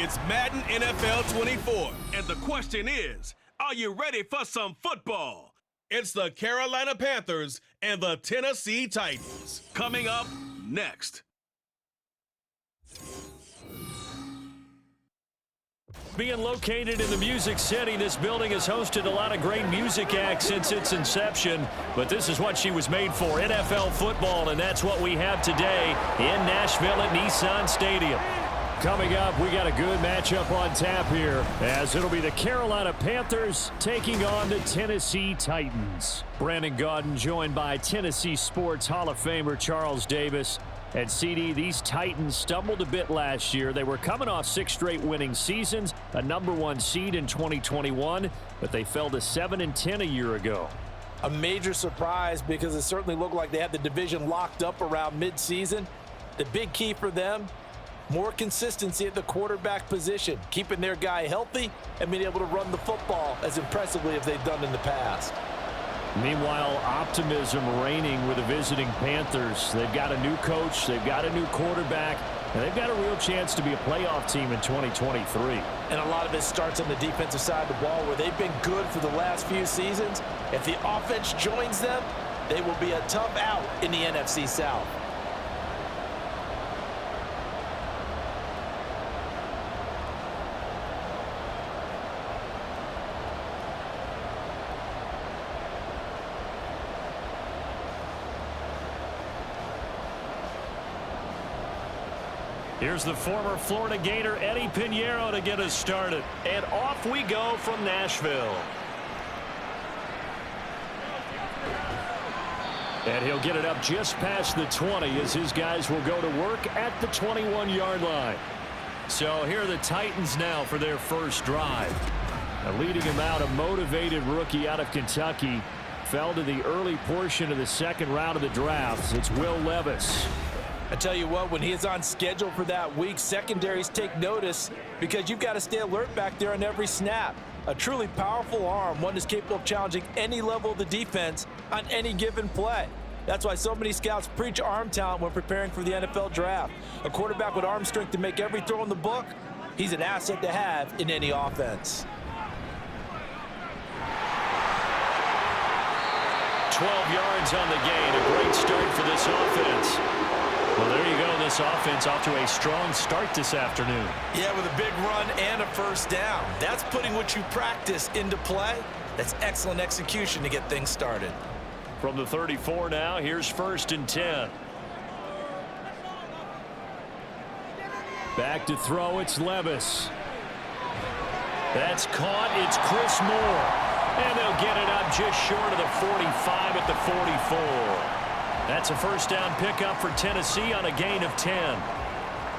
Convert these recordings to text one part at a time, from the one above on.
It's Madden NFL 24, and the question is, are you ready for some football? It's the Carolina Panthers and the Tennessee Titans. Coming up next. Being located in the Music City, this building has hosted a lot of great music acts since its inception, but this is what she was made for, NFL football, and that's what we have today in Nashville at Nissan Stadium. Coming up, we got a good matchup on tap here, as it'll be the Carolina Panthers taking on the Tennessee Titans. Brandon Gaudin joined by Tennessee Sports Hall of Famer Charles Davis. And CD, these Titans stumbled a bit last year. They were coming off 6 straight winning seasons, a #1 seed in 2021, but they fell to 7-10 a year ago. A major surprise because it certainly looked like they had the division locked up around midseason. The big key for them, more consistency at the quarterback position, keeping their guy healthy and being able to run the football as impressively as they've done in the past. Meanwhile, optimism reigning with the visiting Panthers. They've got a new coach, they've got a new quarterback, and they've got a real chance to be a playoff team in 2023. And a lot of it starts on the defensive side of the ball where they've been good for the last few seasons. If the offense joins them, they will be a tough out in the NFC South. Here's the former Florida Gator Eddie Pinheiro to get us started. And off we go from Nashville. And he'll get it up just past the 20 as his guys will go to work at the 21-yard line. So here are the Titans now for their first drive. Now leading him out, a motivated rookie out of Kentucky. Fell to the early portion of the second round of the draft. It's Will Levis. I tell you what, when he is on schedule for that week, secondaries take notice because you've got to stay alert back there on every snap. A truly powerful arm, one that's capable of challenging any level of the defense on any given play. That's why so many scouts preach arm talent when preparing for the NFL draft. A quarterback with arm strength to make every throw in the book, he's an asset to have in any offense. 12 yards on the gain, a great start for this offense. Well, there you go. This offense off to a strong start this afternoon. Yeah, with a big run and a first down. That's putting what you practice into play. That's excellent execution to get things started. From the 34 now, here's 1st and 10. Back to throw, it's Levis. That's caught, it's Chris Moore. And they'll get it up just short of the 45 at the 44. That's a first down pickup for Tennessee on a gain of 10.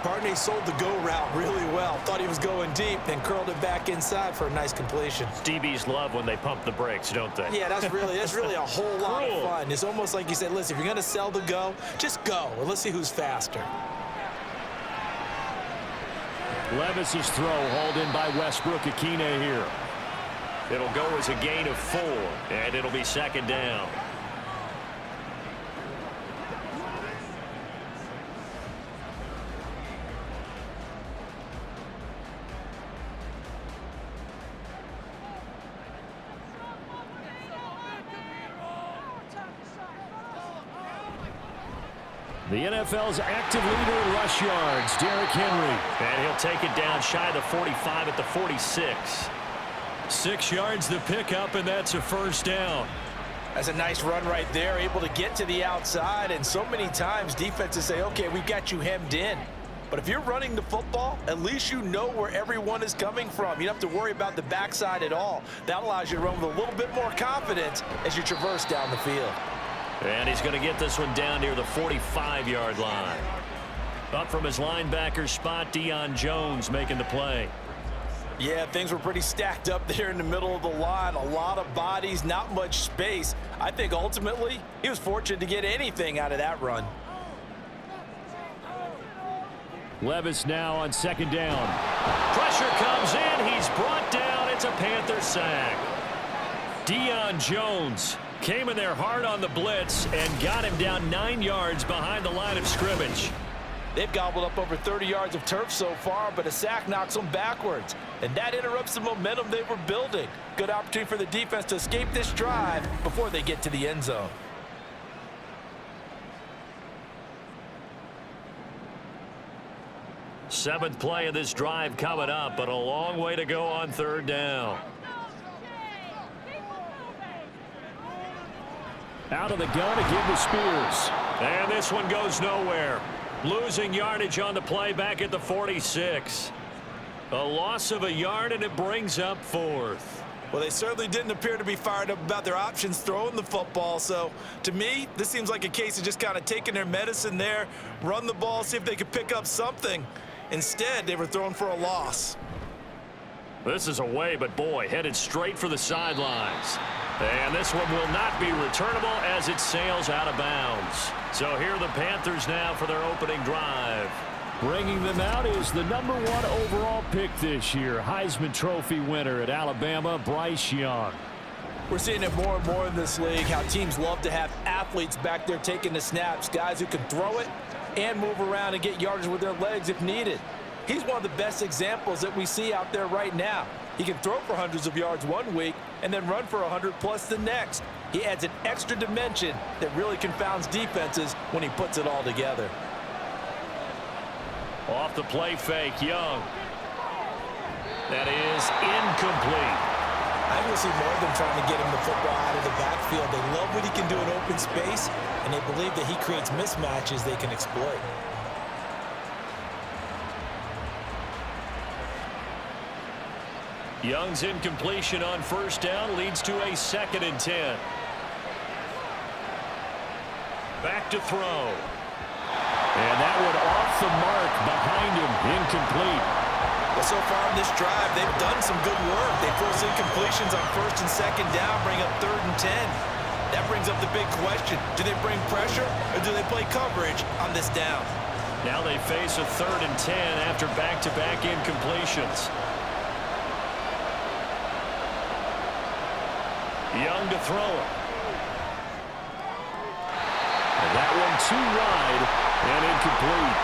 Parity sold the go route really well. Thought he was going deep, then curled it back inside for a nice completion. DBs love when they pump the brakes, don't they? Yeah, that's really a whole lot of fun. It's almost like you said, listen, if you're going to sell the go, just go. And let's see who's faster. Levis's throw hauled in by Westbrook-Akine here. It'll go as a gain of 4, and it'll be 2nd down. The NFL's active leader in rush yards, Derrick Henry. And he'll take it down shy of the 45 at the 46. 6 yards the pickup, and that's a first down. That's a nice run right there, able to get to the outside. And so many times defenses say, okay, we've got you hemmed in. But if you're running the football, at least you know where everyone is coming from. You don't have to worry about the backside at all. That allows you to run with a little bit more confidence as you traverse down the field. And he's going to get this one down near the 45-yard line. Up from his linebacker spot, Deion Jones making the play. Yeah, things were pretty stacked up there in the middle of the line. A lot of bodies, not much space. I think ultimately he was fortunate to get anything out of that run. Levis now on 2nd down. Pressure comes in. He's brought down. It's a Panther sack. Deion Jones came in there hard on the blitz and got him down 9 yards behind the line of scrimmage. They've gobbled up over 30 yards of turf so far, but a sack knocks them backwards. And that interrupts the momentum they were building. Good opportunity for the defense to escape this drive before they get to the end zone. Seventh play of this drive coming up, but a long way to go on third down. Out of the gun again to Spears. And this one goes nowhere. Losing yardage on the play back at the 46. A loss of a yard, and it brings up fourth. Well, they certainly didn't appear to be fired up about their options throwing the football. So, to me, this seems like a case of just kind of taking their medicine there, run the ball, see if they could pick up something. Instead, they were throwing for a loss. This is away, but boy, headed straight for the sidelines. And this one will not be returnable as it sails out of bounds. So here are the Panthers now for their opening drive. Bringing them out is the #1 overall pick this year, Heisman Trophy winner at Alabama, Bryce Young. We're seeing it more and more in this league, how teams love to have athletes back there taking the snaps, guys who can throw it and move around and get yardage with their legs if needed. He's one of the best examples that we see out there right now. He can throw for hundreds of yards one week and then run for 100+ the next. He adds an extra dimension that really confounds defenses when he puts it all together. Off the play fake, Young. That is incomplete. I will see more of them trying to get him the football out of the backfield. They love what he can do in open space, and they believe that he creates mismatches they can exploit. Young's incompletion on first down leads to a 2nd and 10. Back to throw. And that one off the mark behind him, incomplete. Well, so far in this drive, they've done some good work. They force incompletions on 1st and 2nd down, bring up 3rd and 10. That brings up the big question. Do they bring pressure or do they play coverage on this down? Now they face a 3rd and 10 after back-to-back incompletions. Young to throw it. And that one too wide and incomplete.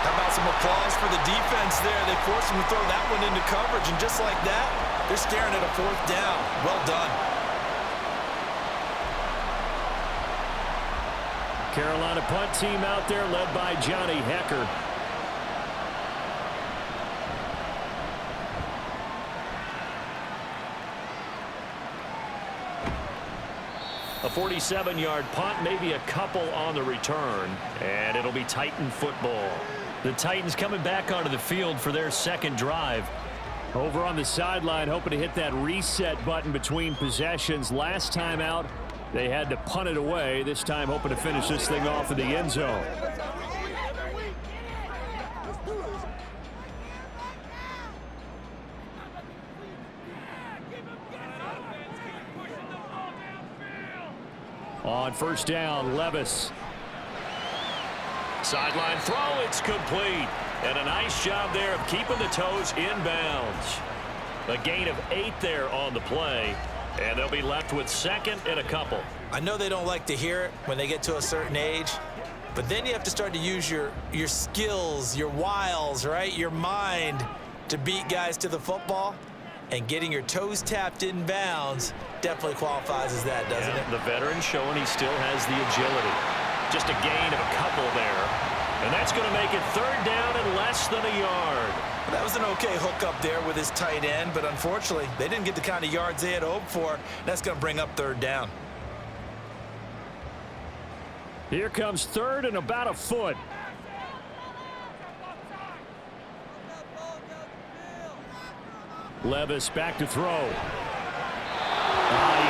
How about some applause for the defense there? They forced him to throw that one into coverage, and just like that, they're staring at a 4th down. Well done. Carolina punt team out there led by Johnny Hecker. A 47-yard punt, maybe a couple on the return, and it'll be Titan football. The Titans coming back onto the field for their 2nd drive. Over on the sideline, hoping to hit that reset button between possessions. Last time out, they had to punt it away. This time, hoping to finish this thing off in the end zone. On first down, Levis. Sideline throw, it's complete. And a nice job there of keeping the toes inbounds. A gain of 8 there on the play. And they'll be left with 2nd and a couple. I know they don't like to hear it when they get to a certain age, but then you have to start to use your skills, your wiles, right? Your mind to beat guys to the football. And getting your toes tapped in bounds definitely qualifies as that, doesn't it? The veteran showing he still has the agility. Just a gain of a couple there. And that's going to make it 3rd down and less than a yard. That was an okay hookup there with his tight end, but unfortunately, they didn't get the kind of yards they had hoped for. That's going to bring up 3rd down. Here comes 3rd and about a foot. Levis back to throw. He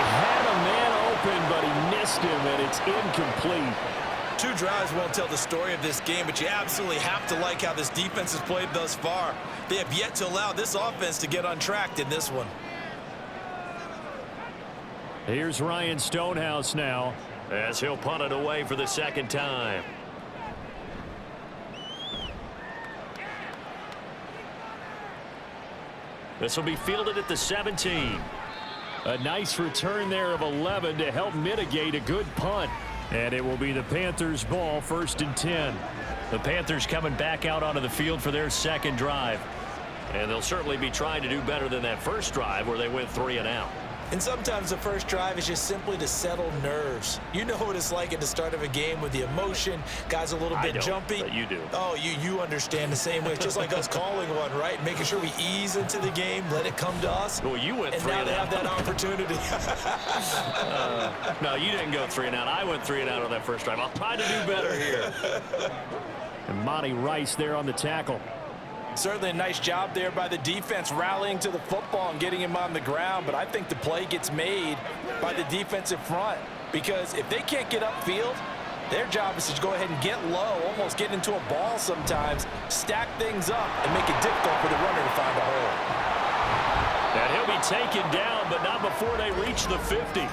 had a man open, but he missed him, and it's incomplete. 2 drives won't tell the story of this game, but you absolutely have to like how this defense has played thus far. They have yet to allow this offense to get untracked in this one. Here's Ryan Stonehouse now, as he'll punt it away for the 2nd time. This will be fielded at the 17. A nice return there of 11 to help mitigate a good punt. And it will be the Panthers' ball, 1st and 10. The Panthers coming back out onto the field for their second drive. And they'll certainly be trying to do better than that first drive where they went 3 and out. And sometimes the first drive is just simply to settle nerves. You know what it's like at the start of a game with the emotion. Guys a little bit jumpy. But you do. Oh, you understand the same way. It's just like us calling one, right? Making sure we ease into the game, let it come to us. Well, you went 3 and out. And now they have that opportunity. No, you didn't go 3 and out. I went 3 and out on that first drive. I'll try to do better here. And Monty Rice there on the tackle. Certainly a nice job there by the defense rallying to the football and getting him on the ground, but I think the play gets made by the defensive front because if they can't get upfield, their job is to go ahead and get low, almost get into a ball sometimes, stack things up, and make it difficult for the runner to find a hole. And he'll be taken down, but not before they reach the 50.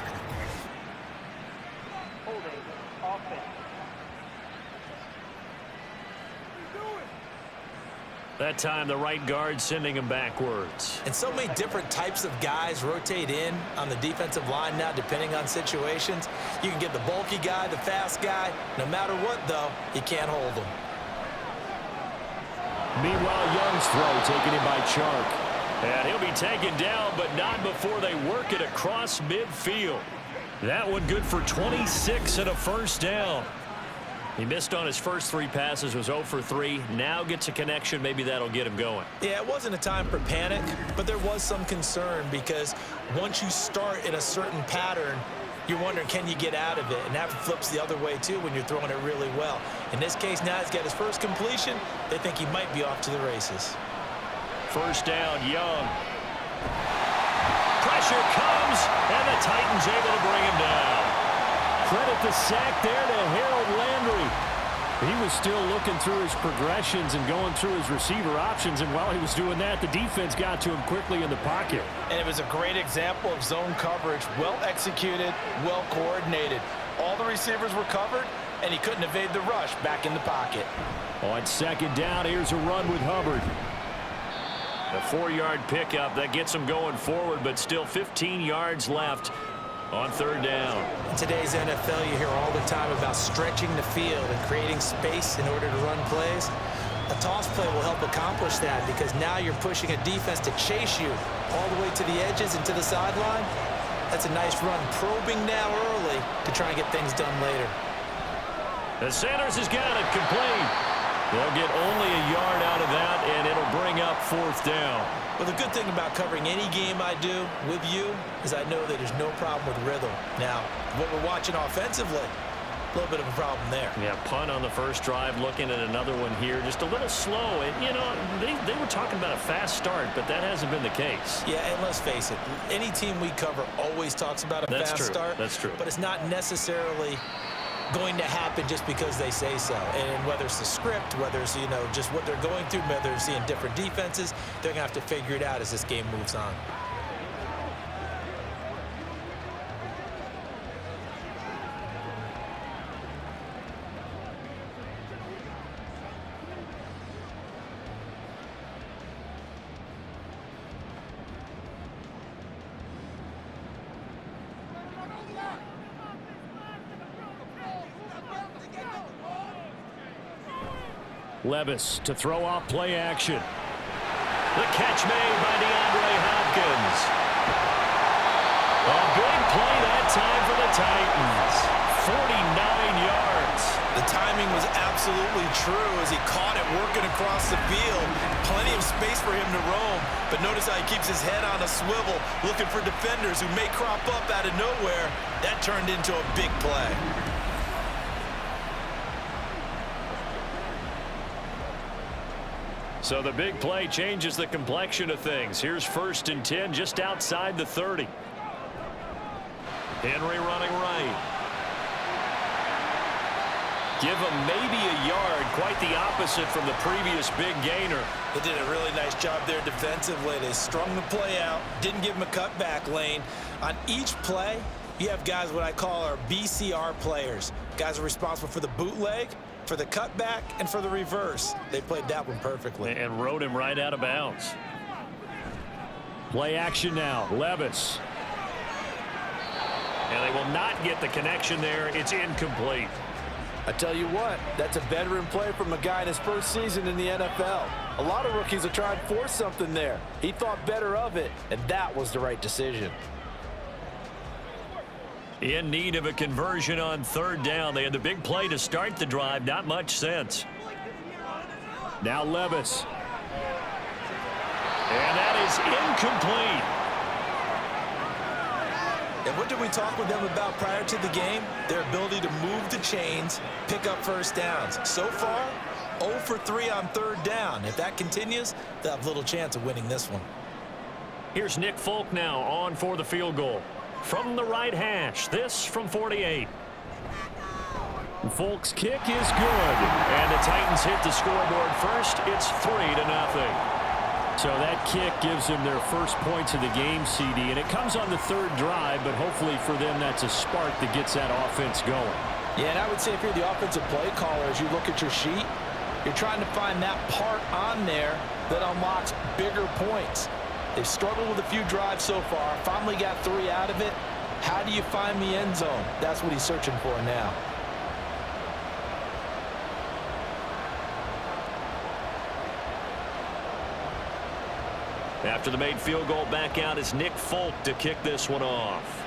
That time, the right guard sending him backwards. And so many different types of guys rotate in on the defensive line now, depending on situations. You can get the bulky guy, the fast guy. No matter what, though, you can't hold them. Meanwhile, Young's throw taken in by Chark. And he'll be taken down, but not before they work it across midfield. That one good for 26 and a first down. He missed on his first 3 passes, was 0 for 3. Now gets a connection. Maybe that'll get him going. Yeah, it wasn't a time for panic, but there was some concern because once you start in a certain pattern, you're wondering, can you get out of it? And that flips the other way, too, when you're throwing it really well. In this case, now he's got his first completion. They think he might be off to the races. First down, Young. Pressure comes, and the Titans able to bring him down. Credit the sack there to Harold Landry. He was still looking through his progressions and going through his receiver options, and while he was doing that, the defense got to him quickly in the pocket. And it was a great example of zone coverage, well executed, well coordinated. All the receivers were covered, and he couldn't evade the rush back in the pocket. On second down, here's a run with Hubbard. A 4-yard pickup that gets him going forward, but still 15 yards left on third down. In today's NFL, you hear all the time about stretching the field and creating space in order to run plays. A toss play will help accomplish that because now you're pushing a defense to chase you all the way to the edges and to the sideline. That's a nice run, probing now early to try and get things done later. And Sanders has got it complete. They'll get only a yard out of that, and it'll bring up fourth down. Well, the good thing about covering any game I do with you is I know that there's no problem with rhythm. Now, what we're watching offensively, a little bit of a problem there. Yeah, punt on the first drive, looking at another one here. Just a little slow. And, you know, they were talking about a fast start, but that hasn't been the case. Yeah, and let's face it, any team we cover always talks about a fast start. That's true. But it's not necessarily going to happen just because they say so. And whether it's the script, whether it's, you know, just what they're going through, whether they're seeing different defenses, they're going to have to figure it out as this game moves on. Levis to throw off play action. The catch made by DeAndre Hopkins. A big play that time for the Titans. 49 yards. The timing was absolutely true as he caught it working across the field. Plenty of space for him to roam, but notice how he keeps his head on a swivel looking for defenders who may crop up out of nowhere. That turned into a big play. So the big play changes the complexion of things. Here's 1st and 10 just outside the 30. Henry running right. Give him maybe a yard, quite the opposite from the previous big gainer. They did a really nice job there defensively. They strung the play out, didn't give him a cutback lane. On each play, you have guys what I call our BCR players. Guys are responsible for the bootleg, for the cutback, and for the reverse. They played that one perfectly. And rode him right out of bounds. Play action now. Levis. And they will not get the connection there. It's incomplete. I tell you what, that's a veteran play from a guy in his first season in the NFL. A lot of rookies are trying to force something there. He thought better of it, and that was the right decision. In need of a conversion on third down. They had the big play to start the drive. Not much sense. Now Levis. And that is incomplete. And what did we talk with them about prior to the game? Their ability to move the chains, pick up first downs. So far, 0 for 3 on third down. If that continues, they'll have little chance of winning this one. Here's Nick Folk now on for the field goal. From the right hash, this from 48. Folk's kick is good. And the Titans hit the scoreboard first. It's 3-0. So that kick gives them their first points of the game, CD, and it comes on the third drive, but hopefully for them that's a spark that gets that offense going. Yeah, and I would say if you're the offensive play caller, as you look at your sheet, you're trying to find that part on there that unlocks bigger points. They've struggled with a few drives so far, finally got 3 out of it. How do you find the end zone? That's what he's searching for now. After the made field goal, back out is Nick Folk to kick this one off.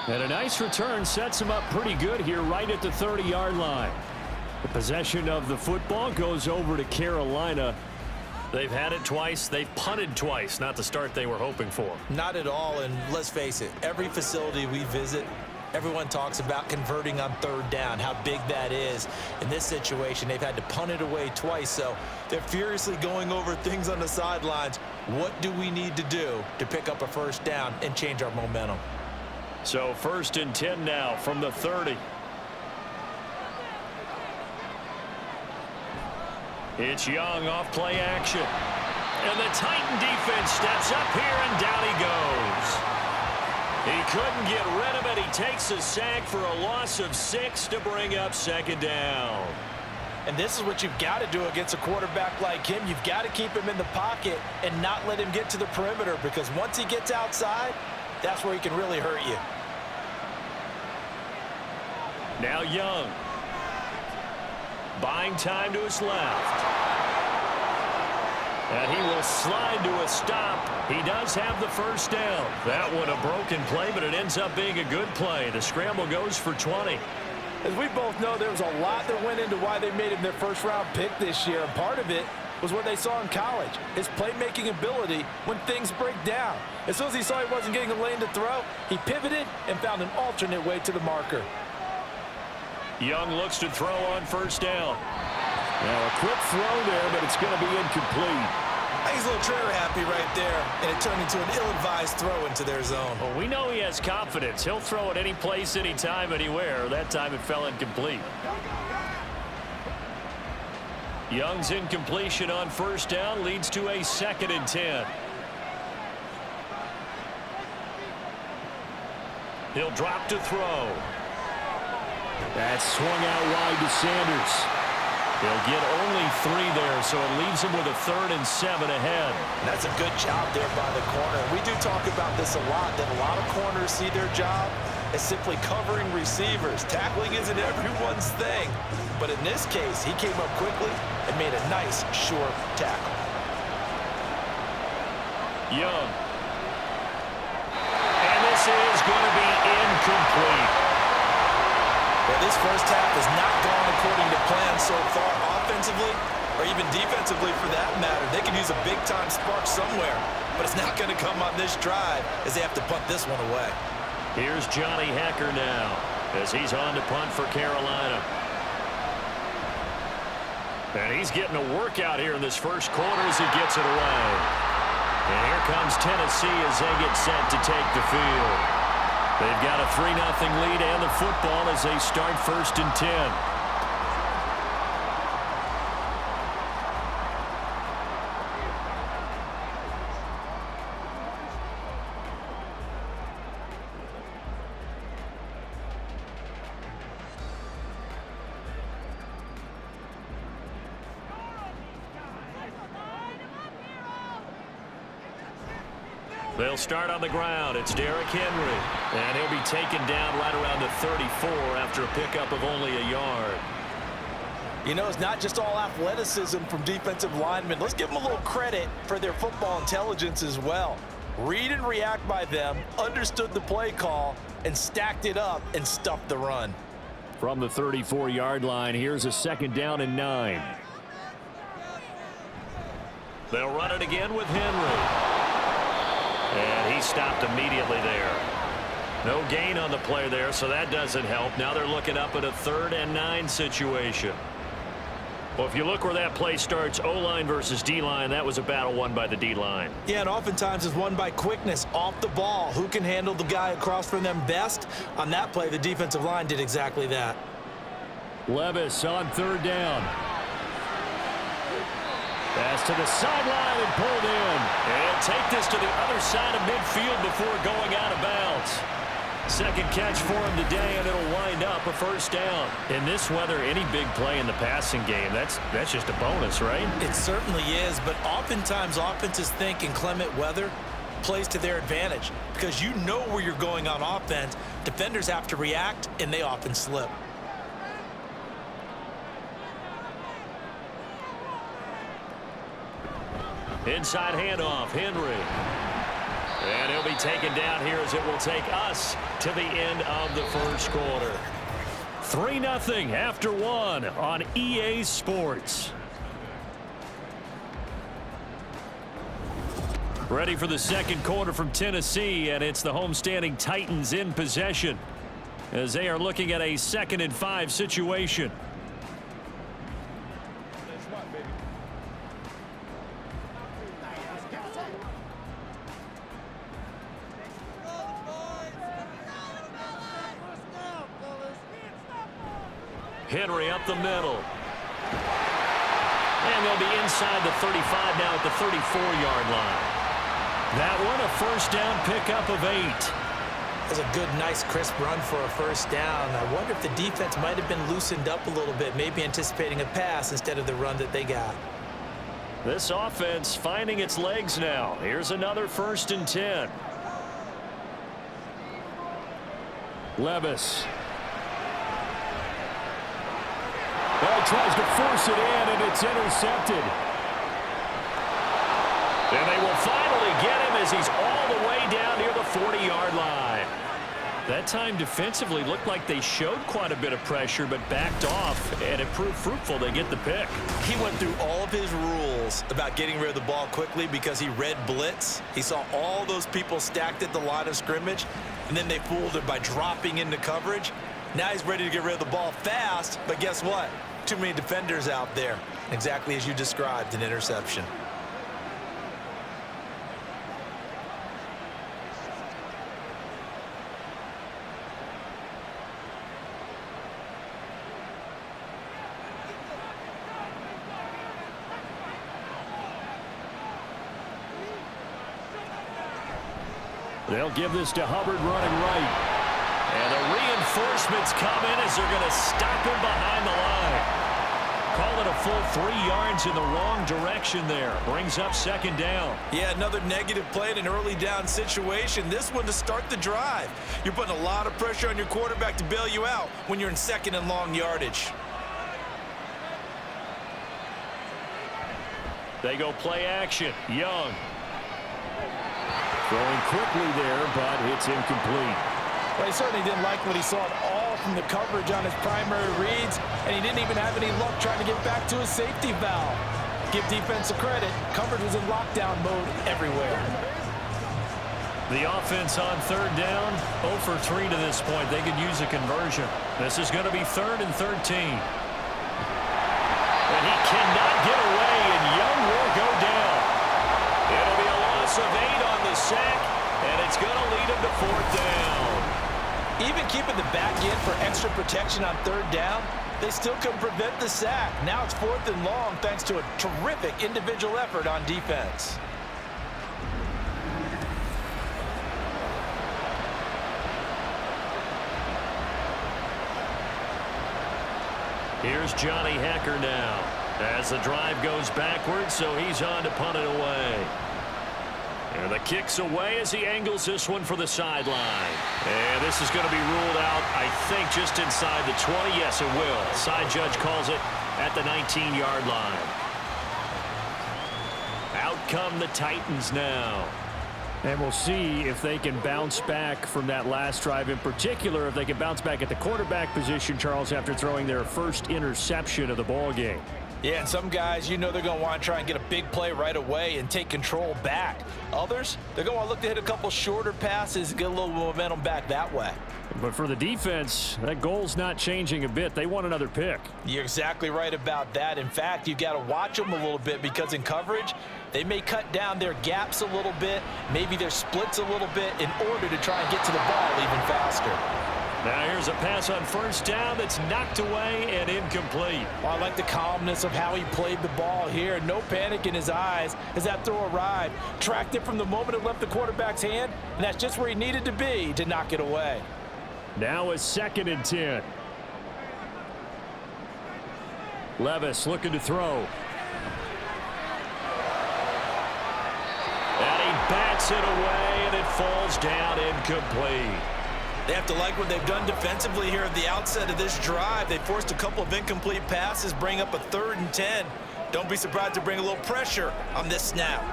And a nice return sets him up pretty good here right at the 30-yard line. The possession of the football goes over to Carolina. They've had it twice. They've punted twice. Not the start they were hoping for. Not at all, and let's face it, every facility we visit, everyone talks about converting on third down, how big that is. In this situation, they've had to punt it away twice, so they're furiously going over things on the sidelines. What do we need to do to pick up a first down and change our momentum? So 1st and 10 now from the 30. It's Young off play action. And the Titan defense steps up here, and down he goes. He couldn't get rid of it. He takes a sack for a loss of 6 to bring up 2nd down. And this is what you've got to do against a quarterback like him. You've got to keep him in the pocket and not let him get to the perimeter, because once he gets outside, that's where he can really hurt you. Now Young. Buying time to his left. And he will slide to a stop. He does have the first down. That one a broken play, but it ends up being a good play. The scramble goes for 20. As we both know, there was a lot that went into why they made him their first-round pick this year. And part of it was what they saw in college, his playmaking ability when things break down. As soon as he saw he wasn't getting a lane to throw, he pivoted and found an alternate way to the marker. Young looks to throw on 1st down. Now a quick throw there, but it's going to be incomplete. I think he's a little trigger happy right there, and it turned into an ill-advised throw into their zone. Well, we know he has confidence. He'll throw it any place, anytime, anywhere. That time it fell incomplete. Young's incompletion on 1st down leads to a 2nd and 10. He'll drop to throw. That's swung out wide to Sanders. He'll get only 3 there, so it leaves him with a 3rd and 7 ahead. That's a good job there by the corner. We do talk about this a lot, that a lot of corners see their job as simply covering receivers. Tackling isn't everyone's thing. But in this case, he came up quickly and made a nice, short tackle. Young. And this is going to be incomplete. Well, this first half has not gone according to plan so far, offensively or even defensively for that matter. They could use a big-time spark somewhere, but it's not going to come on this drive as they have to punt this one away. Here's Johnny Hecker now as he's on to punt for Carolina. And he's getting a workout here in this first quarter as he gets it away. And here comes Tennessee as they get set to take the field. They've got a 3-0 lead and the football as they start 1st and 10. They'll start on the ground. It's Derrick Henry. And he'll be taken down right around the 34 after a pickup of only a yard. You know, it's not just all athleticism from defensive linemen. Let's give them a little credit for their football intelligence as well. Read and react by them, understood the play call, and stacked it up and stuffed the run. From the 34-yard line, here's a 2nd down and 9. They'll run it again with Henry. And he stopped immediately there. No gain on the play there, so that doesn't help. Now they're looking up at a 3rd and 9 situation. Well, if you look where that play starts, O-line versus D-line, that was a battle won by the D-line. Yeah, and oftentimes it's won by quickness off the ball. Who can handle the guy across from them best? On that play, the defensive line did exactly that. Levis on 3rd down. Pass to the sideline and pulled in. And take this to the other side of midfield before going out of bounds. 2nd catch for him today, and it'll wind up a 1st down. In this weather, any big play in the passing game, that's just a bonus, right? It certainly is, but oftentimes offenses think in clement weather plays to their advantage because you know where you're going on offense. Defenders have to react, and they often slip. Inside handoff, Henry. And he'll be taken down here as it will take us to the end of the 1st quarter. 3-0 after 1 on EA Sports. Ready for the 2nd quarter from Tennessee, and it's the homestanding Titans in possession as they are looking at a 2nd and 5 situation. Henry up the middle. And they'll be inside the 35 now at the 34-yard line. That one, a 1st down pickup of 8. That's a good, nice, crisp run for a 1st down. I wonder if the defense might have been loosened up a little bit, maybe anticipating a pass instead of the run that they got. This offense finding its legs now. Here's another 1st and 10. Levis. Well, tries to force it in, and it's intercepted. And they will finally get him as he's all the way down near the 40-yard line. That time defensively looked like they showed quite a bit of pressure but backed off, and it proved fruitful. They get the pick. He went through all of his rules about getting rid of the ball quickly because he read blitz. He saw all those people stacked at the line of scrimmage, and then they fooled him by dropping into coverage. Now he's ready to get rid of the ball fast, but guess what? Too many defenders out there. Exactly as you described, an interception. They'll give this to Hubbard running right. And the reinforcements come in as they're going to stop him behind the line. Call it a full 3 yards in the wrong direction there. Brings up 2nd down. Yeah, another negative play in an early down situation. This one to start the drive. You're putting a lot of pressure on your quarterback to bail you out when you're in 2nd and long yardage. They go play action. Young. Throwing quickly there, but it's incomplete. Well, he certainly didn't like what he saw at all from the coverage on his primary reads, and he didn't even have any luck trying to get back to his safety valve. Give defense a credit. Coverage was in lockdown mode everywhere. The offense on 3rd down, 0 for 3 to this point. They could use a conversion. This is going to be 3rd and 13. And he cannot get away, and Young will go down. It'll be a loss of 8 on the sack, and it's going to lead him to 4th down. Even keeping the back in for extra protection on 3rd down, they still couldn't prevent the sack. Now it's 4th and long thanks to a terrific individual effort on defense. Here's Johnny Hecker now as the drive goes backwards, so he's on to punt it away. And the kick's away as he angles this one for the sideline. And this is going to be ruled out, I think, just inside the 20. Yes, it will. Side judge calls it at the 19-yard line. Out come the Titans now. And we'll see if they can bounce back from that last drive. In particular, if they can bounce back at the quarterback position, Charles, after throwing their first interception of the ball game. Yeah, and some guys, you know they're going to want to try and get a big play right away and take control back. Others, they're going to want to look to hit a couple shorter passes and get a little momentum back that way. But for the defense, that goal's not changing a bit. They want another pick. You're exactly right about that. In fact, you've got to watch them a little bit because in coverage, they may cut down their gaps a little bit, maybe their splits a little bit in order to try and get to the ball even faster. Now here's a pass on first down that's knocked away and incomplete. Well, I like the calmness of how he played the ball here. No panic in his eyes as that throw arrived. Tracked it from the moment it left the quarterback's hand, and that's just where he needed to be to knock it away. Now a 2nd and 10. Levis looking to throw. And he bats it away, and it falls down incomplete. They have to like what they've done defensively here at the outset of this drive. They forced a couple of incomplete passes, bring up a 3rd and 10. Don't be surprised to bring a little pressure on this snap.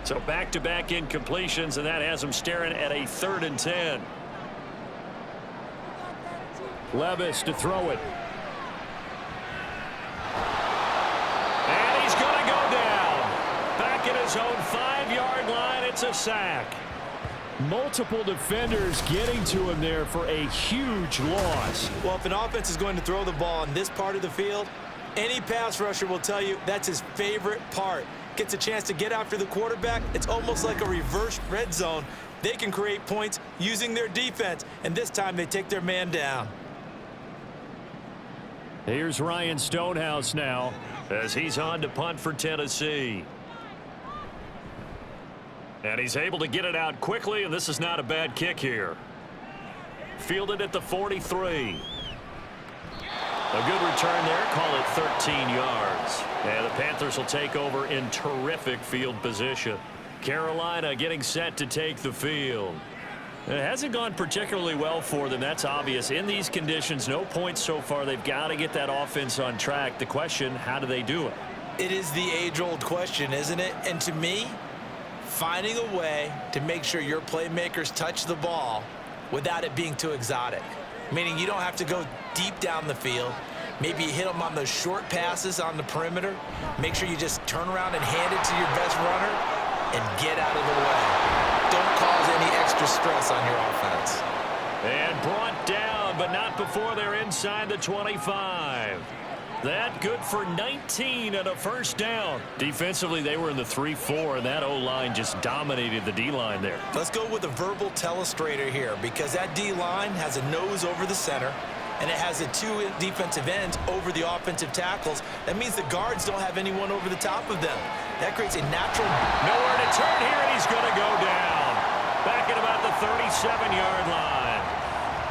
So back-to-back incompletions, and that has them staring at a 3rd and 10. Levis to throw it. And he's going to go down. Back at his own 5-yard line, it's a sack. Multiple defenders getting to him there for a huge loss. Well, if an offense is going to throw the ball on this part of the field, any pass rusher will tell you that's his favorite part. Gets a chance to get after the quarterback. It's almost like a reverse red zone. They can create points using their defense, and this time they take their man down. Here's Ryan Stonehouse now as he's on to punt for Tennessee. And he's able to get it out quickly, and this is not a bad kick here. Fielded at the 43. A good return there. Call it 13 yards. And the Panthers will take over in terrific field position. Carolina getting set to take the field. It hasn't gone particularly well for them. That's obvious. In these conditions, no points so far. They've got to get that offense on track. The question, how do they do it? It is the age-old question, isn't it? And to me, finding a way to make sure your playmakers touch the ball without it being too exotic. Meaning you don't have to go deep down the field. Maybe you hit them on those short passes on the perimeter. Make sure you just turn around and hand it to your best runner and get out of the way. Don't cause any extra stress on your offense. And brought down, but not before they're inside the 25. That good for 19 and a first down. Defensively, they were in the 3-4, and that O-line just dominated the D-line there. Let's go with a verbal telestrator here because that D-line has a nose over the center, and it has the 2 defensive ends over the offensive tackles. That means the guards don't have anyone over the top of them. That creates a natural... Nowhere to turn here, and he's going to go down. Back at about the 37-yard line.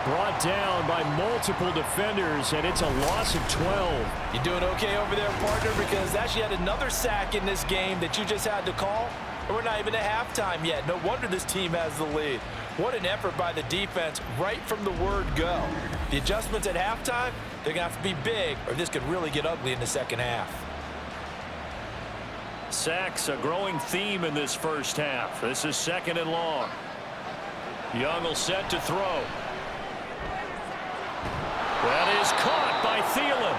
Brought down by multiple defenders, and it's a loss of 12. You doing okay over there, partner? Because that's yet another sack in this game that you just had to call. And we're not even at halftime yet. No wonder this team has the lead. What an effort by the defense right from the word go. The adjustments at halftime, they're going to have to be big, or this could really get ugly in the second half. Sacks, a growing theme in this first half. This is 2nd and long. Young will set to throw. That is caught by Thielen.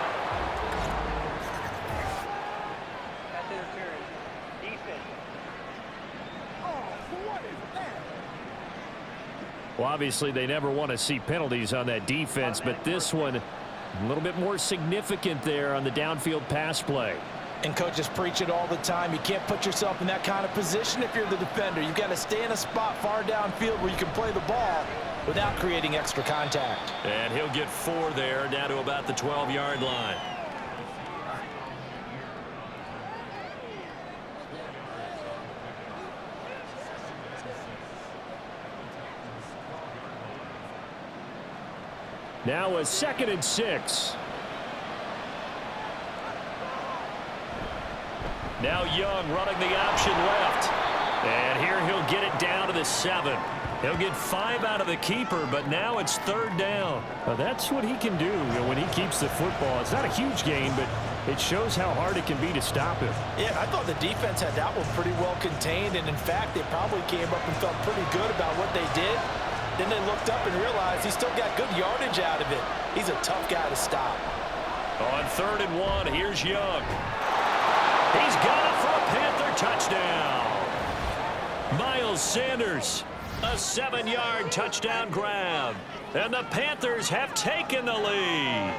Well, obviously, they never want to see penalties on that defense, but this one a little bit more significant there on the downfield pass play. And coaches preach it all the time. You can't put yourself in that kind of position if you're the defender. You've got to stay in a spot far downfield where you can play the ball without creating extra contact. And he'll get 4 there, down to about the 12-yard line. Now a 2nd and 6. Now Young running the option left. get it down to the 7. He'll get 5 out of the keeper, but now it's 3rd down. Well, that's what he can do when he keeps the football. It's not a huge gain, but it shows how hard it can be to stop him. Yeah, I thought the defense had that one pretty well contained, and in fact, they probably came up and felt pretty good about what they did. Then they looked up and realized he still got good yardage out of it. He's a tough guy to stop. On 3rd and 1, here's Young. He's got it for a Panther touchdown. Miles Sanders, a 7-yard touchdown grab. And the Panthers have taken the lead.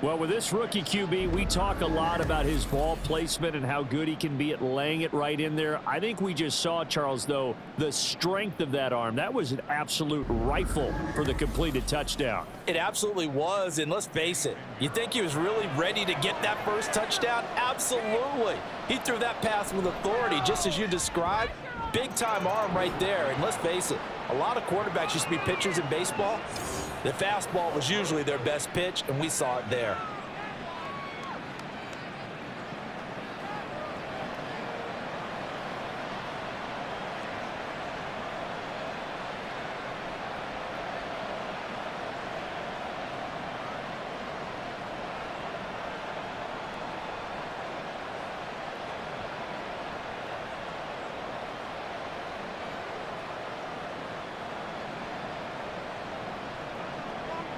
Well, with this rookie QB, we talk a lot about his ball placement and how good he can be at laying it right in there. I think we just saw, Charles, though, the strength of that arm. That was an absolute rifle for the completed touchdown. It absolutely was, and let's face it, you think he was really ready to get that first touchdown? Absolutely. He threw that pass with authority, just as you described. Big-time arm right there, and let's face it, a lot of quarterbacks used to be pitchers in baseball. The fastball was usually their best pitch, and we saw it there.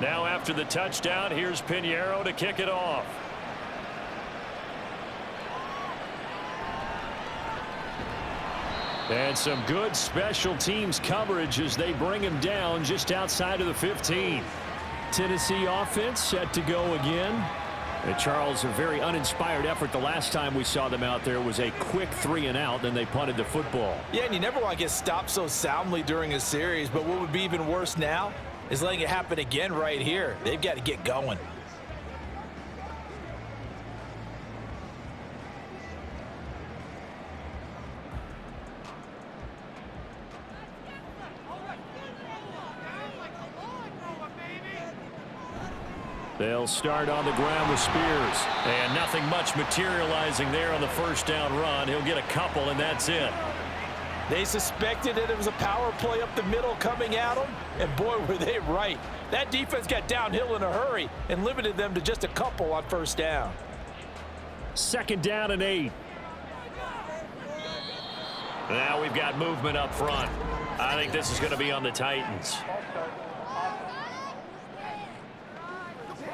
Now after the touchdown, here's Pinheiro to kick it off. And some good special teams coverage as they bring him down just outside of the 15. Tennessee offense set to go again. And Charles, a very uninspired effort. The last time we saw them out there was a quick 3-and-out, then they punted the football. Yeah, and you never want to get stopped so soundly during a series, but what would be even worse now is letting it happen again right here. They've got to get going. They'll start on the ground with Spears. And nothing much materializing there on the first down run. He'll get a couple, and that's it. They suspected that it was a power play up the middle coming at them, and boy, were they right. That defense got downhill in a hurry and limited them to just a couple on first down. 2nd down and 8. Now we've got movement up front. I think this is going to be on the Titans.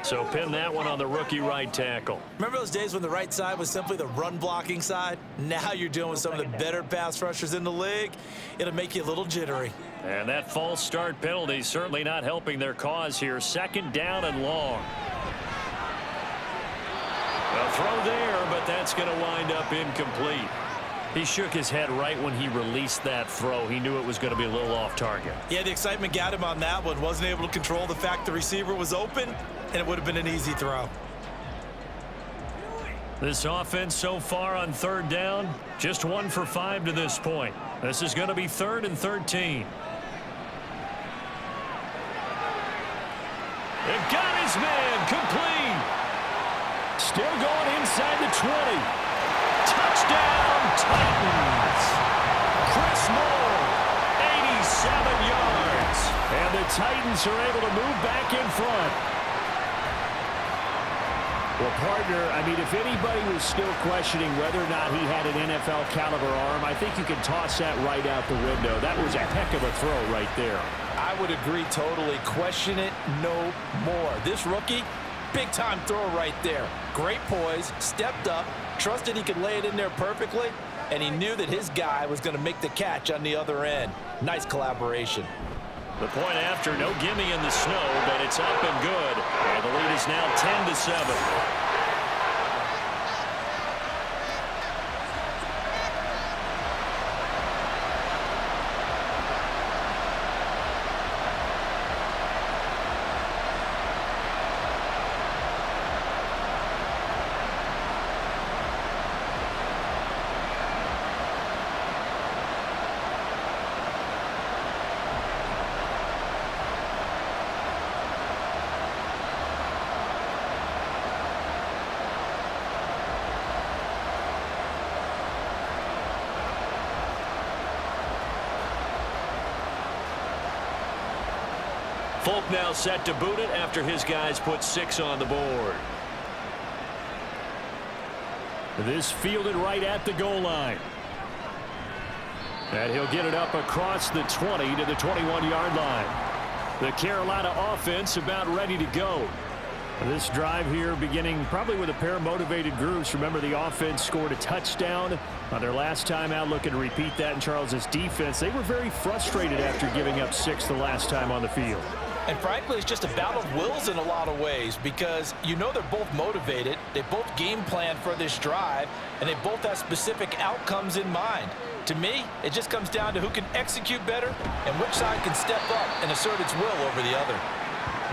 So pin that one on the rookie right tackle. Remember those days when the right side was simply the run-blocking side? Now you're dealing with some of the better pass rushers in the league. It'll make you a little jittery. And that false start penalty certainly not helping their cause here. 2nd down and long. A throw there, but that's going to wind up incomplete. He shook his head right when he released that throw. He knew it was going to be a little off target. Yeah, the excitement got him on that one. Wasn't able to control the fact the receiver was open, and it would have been an easy throw. This offense so far on 3rd down, just 1 for 5 to this point. This is going to be 3rd and 13. It got his man complete. Still going inside the 20. Touchdown, Titans. Chris Moore, 87 yards. And the Titans are able to move back in front. Well, partner, I mean, if anybody was still questioning whether or not he had an NFL caliber arm, I think you can toss that right out the window. That was a heck of a throw right there. I would agree totally. Question it no more. This rookie, big-time throw right there. Great poise, stepped up, trusted he could lay it in there perfectly, and he knew that his guy was going to make the catch on the other end. Nice collaboration. The point after, no gimme in the snow, but it's up and good. And the lead is now 10-7. Folk now set to boot it after his guys put 6 on the board. This fielded right at the goal line. And he'll get it up across the 20 to the 21-yard line. The Carolina offense about ready to go. This drive here beginning probably with a pair of motivated groups. Remember, the offense scored a touchdown on their last time out. Looking to repeat that in Charles's defense. They were very frustrated after giving up 6 the last time on the field. And frankly, it's just a battle of wills in a lot of ways because you know they're both motivated. They both game plan for this drive, and they both have specific outcomes in mind. To me, it just comes down to who can execute better and which side can step up and assert its will over the other.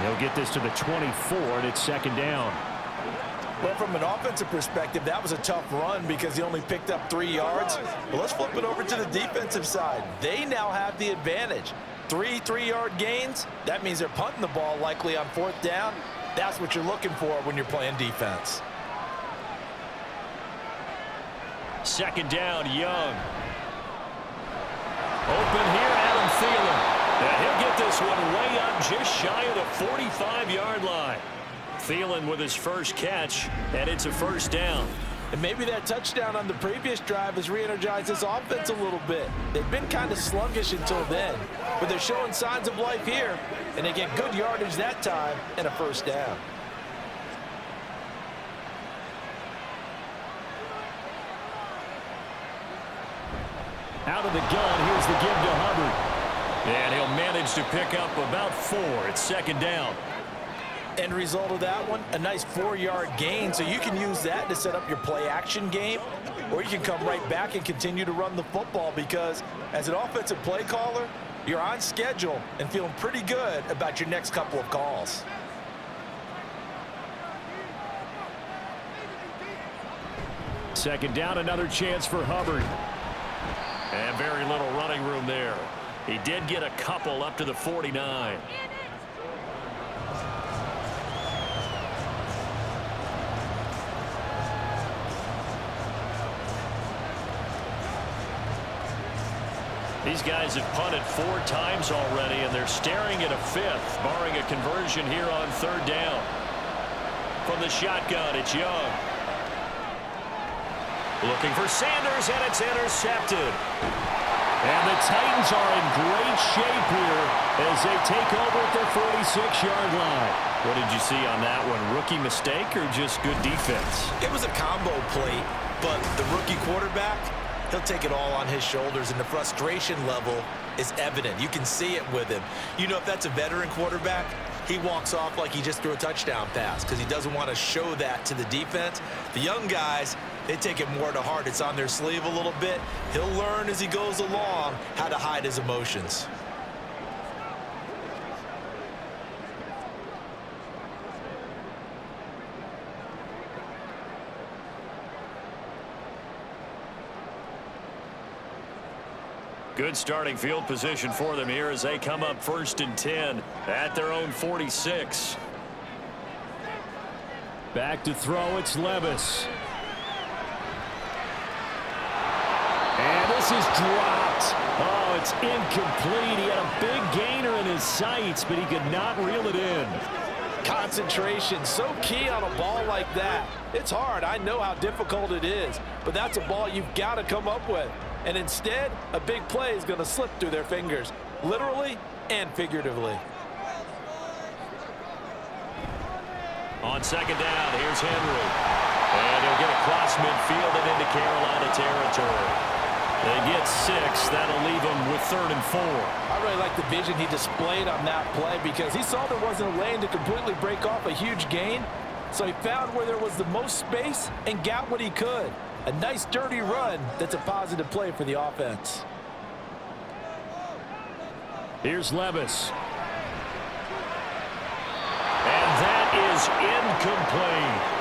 They'll get this to the 24, and it's second down. Well, from an offensive perspective, that was a tough run because he only picked up 3 yards. But let's flip it over to the defensive side. They now have the advantage. 3 3-yard gains, that means they're punting the ball likely on 4th down. That's what you're looking for when you're playing defense. Second down, Young. Open here, Adam Thielen. And he'll get this one way up just shy of the 45-yard line. Thielen with his first catch, and it's a first down. And maybe that touchdown on the previous drive has re-energized this offense a little bit. They've been kind of sluggish until then, but they're showing signs of life here, and they get good yardage that time and a first down. Out of the gun, here's the give to Hubbard. And he'll manage to pick up about 4. It's second down. End result of that one, a nice 4-yard gain, so you can use that to set up your play-action game, or you can come right back and continue to run the football because as an offensive play caller, you're on schedule and feeling pretty good about your next couple of calls. Second down, another chance for Hubbard. And very little running room there. He did get a couple up to the 49. These guys have punted 4 times already, and they're staring at a 5th, barring a conversion here on 3rd down. From the shotgun, it's Young. Looking for Sanders, and it's intercepted. And the Titans are in great shape here as they take over at their 46-yard line. What did you see on that one? Rookie mistake or just good defense? It was a combo play, but the rookie quarterback, he'll take it all on his shoulders, and the frustration level is evident. You can see it with him. You know, if that's a veteran quarterback, he walks off like he just threw a touchdown pass because he doesn't want to show that to the defense. The young guys, they take it more to heart. It's on their sleeve a little bit. He'll learn as he goes along how to hide his emotions. Good starting field position for them here as they come up 1st and 10 at their own 46. Back to throw, it's Levis. And this is dropped. Oh, it's incomplete. He had a big gainer in his sights, but he could not reel it in. Concentration, so key on a ball like that. It's hard. I know how difficult it is, but that's a ball you've got to come up with. And instead, a big play is going to slip through their fingers, literally and figuratively. On 2nd down, here's Henry. And he'll get across midfield and into Carolina territory. They get 6. That'll leave them with 3rd and 4. I really like the vision he displayed on that play because he saw there wasn't a lane to completely break off a huge gain. So he found where there was the most space and got what he could. A nice dirty run that's a positive play for the offense. Here's Levis. And that is incomplete.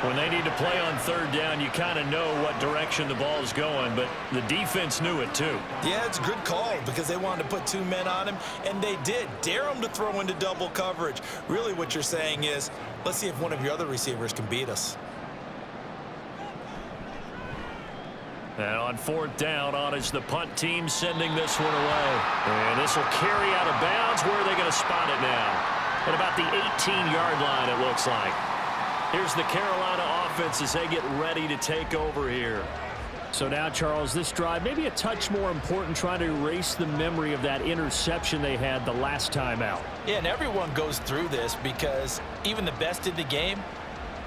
When they need to play on 3rd down, you kind of know what direction the ball's going, but the defense knew it too. Yeah, it's a good call because they wanted to put 2 men on him, and they did. Dare him to throw into double coverage. Really what you're saying is, let's see if one of your other receivers can beat us. And on 4th down, on is the punt team sending this one away. And this will carry out of bounds. Where are they going to spot it now? At about the 18-yard line, it looks like. Here's the Carolina offense as they get ready to take over here. So now, Charles, this drive maybe a touch more important, trying to erase the memory of that interception they had the last time out. Yeah, and everyone goes through this because even the best in the game,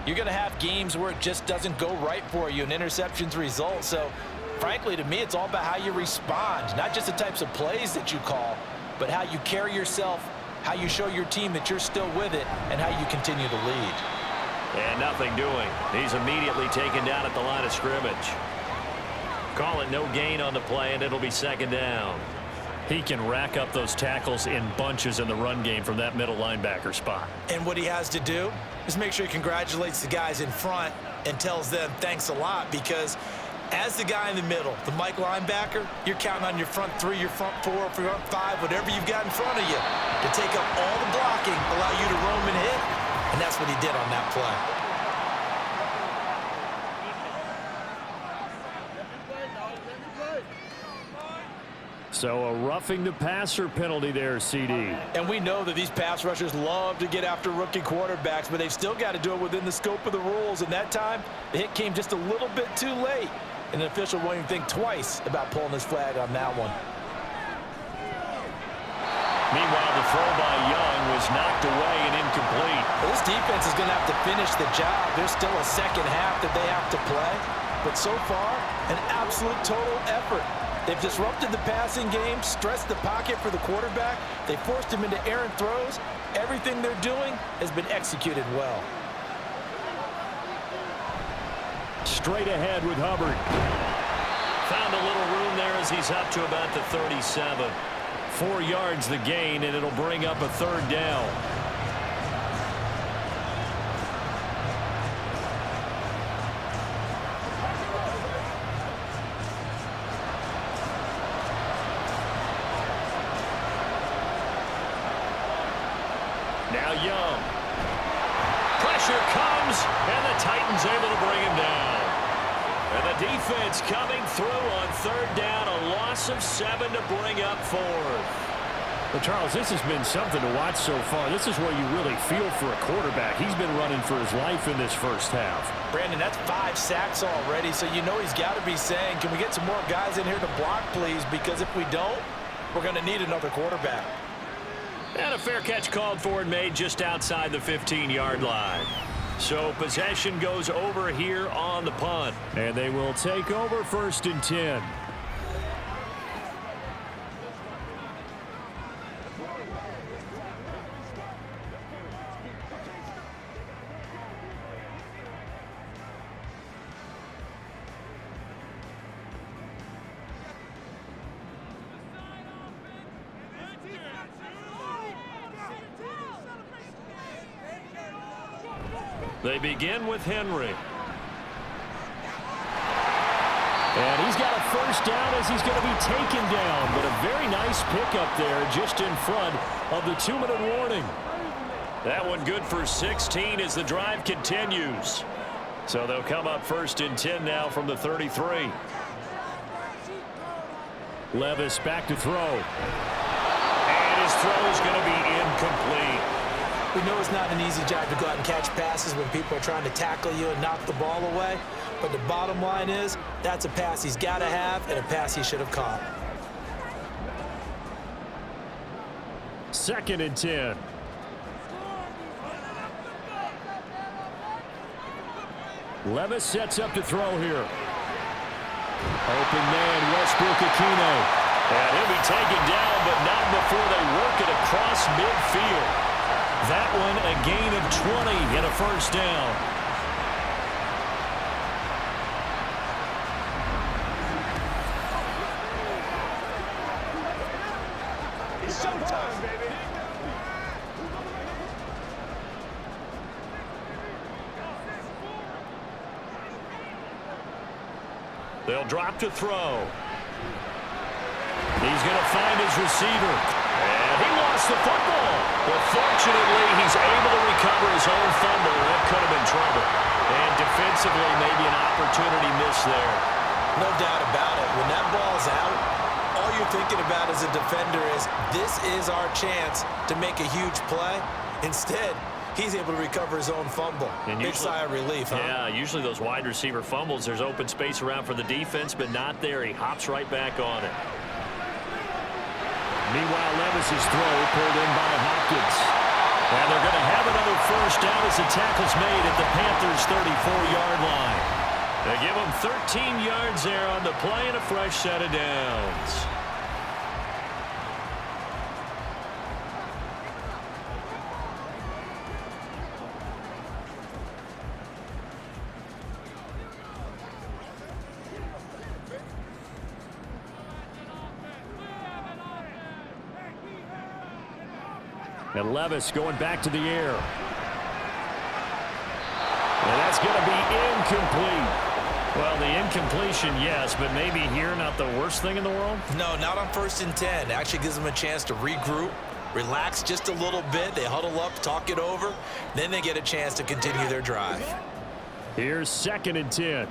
you're going to have games where it just doesn't go right for you, and interceptions result. So, frankly, to me, it's all about how you respond, not just the types of plays that you call, but how you carry yourself, how you show your team that you're still with it, and how you continue to lead. And nothing doing. He's immediately taken down at the line of scrimmage. Call it no gain on the play, and it'll be 2nd down. He can rack up those tackles in bunches in the run game from that middle linebacker spot. And what he has to do is make sure he congratulates the guys in front and tells them thanks a lot, because as the guy in the middle, the Mike linebacker, you're counting on your front 3, your front 4, front 5, whatever you've got in front of you to take up all the blocking, allow you to roam and hit, and that's what he did on that play. So a roughing the passer penalty there, CD. And we know that these pass rushers love to get after rookie quarterbacks, but they've still got to do it within the scope of the rules. And that time, the hit came just a little bit too late. And the official won't even think twice about pulling his flag on that one. Meanwhile, the throw by Young was knocked away and incomplete. Well, this defense is going to have to finish the job. There's still a second half that they have to play. But so far, an absolute total effort. They've disrupted the passing game, stressed the pocket for the quarterback. They forced him into errant throws. Everything they're doing has been executed well. Straight ahead with Hubbard. Found a little room there as he's up to about the 37. 4 yards the gain, and it'll bring up a 3rd down. Now Young. Pressure comes, and the Titans able to bring him down. And the defense coming through on 3rd down, a loss of 7 to bring up 4th. But, Charles, this has been something to watch so far. This is where you really feel for a quarterback. He's been running for his life in this first half. Brandon, that's 5 sacks already, so you know he's got to be saying, can we get some more guys in here to block, please? Because if we don't, we're going to need another quarterback. And a fair catch called for and made just outside the 15-yard line. So possession goes over here on the punt. And they will take over 1st and 10. They begin with Henry. And he's got a 1st down as he's going to be taken down. But a very nice pickup there just in front of the 2-minute warning. That one good for 16 as the drive continues. So they'll come up 1st and 10 now from the 33. Levis back to throw. And his throw is going to be incomplete. We know it's not an easy job to go out and catch passes when people are trying to tackle you and knock the ball away. But the bottom line is, that's a pass he's got to have and a pass he should have caught. 2nd and 10. Levis sets up to throw here. Open man, Westbrook-Ikhine. And he'll be taken down, but not before they work it across midfield. That one a gain of 20 and a 1st down. It's showtime, baby. They'll drop to throw. He's going to find his receiver. And he lost the football. But fortunately, he's able to recover his own fumble. That could have been trouble. And defensively, maybe an opportunity missed there. No doubt about it. When that ball's out, all you're thinking about as a defender is, this is our chance to make a huge play. Instead, he's able to recover his own fumble. Big sigh of relief, huh? Yeah, usually those wide receiver fumbles, there's open space around for the defense, but not there. He hops right back on it. Meanwhile, Levis's throw pulled in by Hopkins. And they're going to have another first down as the tackle's made at the Panthers' 34-yard line. They give them 13 yards there on the play and a fresh set of downs. And Levis going back to the air. And that's going to be incomplete. Well, the incompletion, yes, but maybe here not the worst thing in the world? No, not on 1st and 10. Actually gives them a chance to regroup, relax just a little bit. They huddle up, talk it over. Then they get a chance to continue their drive. Here's 2nd and 10.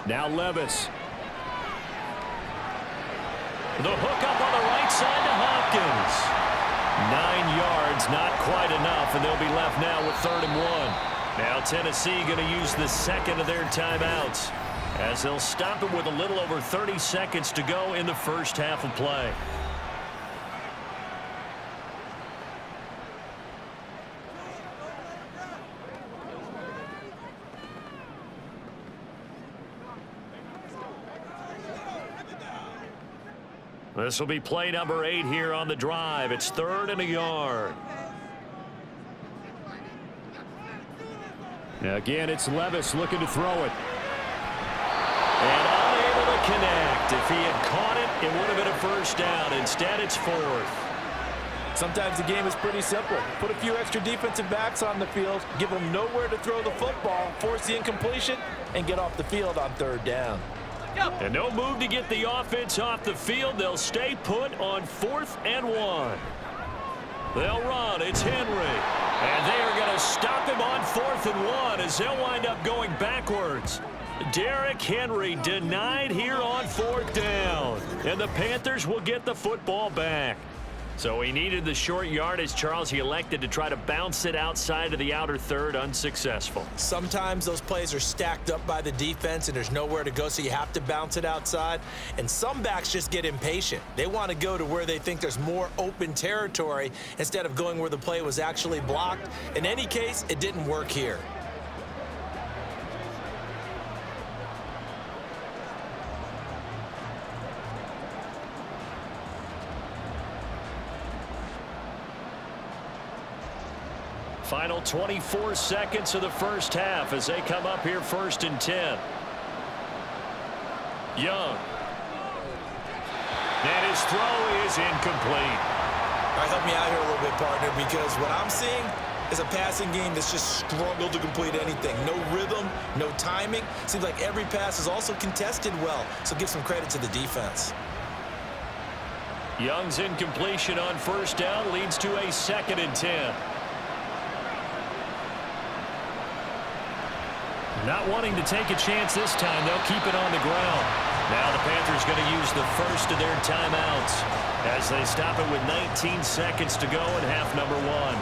Now Levis. The hook up on the right side to Hopkins. 9 yards, not quite enough, and they'll be left now with 3rd and 1. Now Tennessee going to use the second of their timeouts as they'll stop it with a little over 30 seconds to go in the first half of play. This will be play number 8 here on the drive. It's 3rd and a yard. Now again, it's Levis looking to throw it. And unable to connect. If he had caught it, it would have been a first down. Instead, it's 4th. Sometimes the game is pretty simple. Put a few extra defensive backs on the field, give them nowhere to throw the football, force the incompletion, and get off the field on 3rd down. And no move to get the offense off the field. They'll stay put on 4th and 1. They'll run. It's Henry. And they are going to stop him on 4th and 1 as they'll wind up going backwards. Derrick Henry denied here on 4th down. And the Panthers will get the football back. So he needed the short yardage, Charles. He elected to try to bounce it outside of the outer third, unsuccessful. Sometimes those plays are stacked up by the defense and there's nowhere to go, so you have to bounce it outside. And some backs just get impatient. They want to go to where they think there's more open territory instead of going where the play was actually blocked. In any case, it didn't work here. Final 24 seconds of the first half as they come up here 1st and 10. Young. And his throw is incomplete. All right, help me out here a little bit, partner, because what I'm seeing is a passing game that's just struggled to complete anything. No rhythm, no timing. Seems like every pass is also contested well, so give some credit to the defense. Young's incompletion on 1st down leads to a 2nd and 10. Not wanting to take a chance this time, they'll keep it on the ground. Now the Panthers going to use the first of their timeouts as they stop it with 19 seconds to go in half number 1.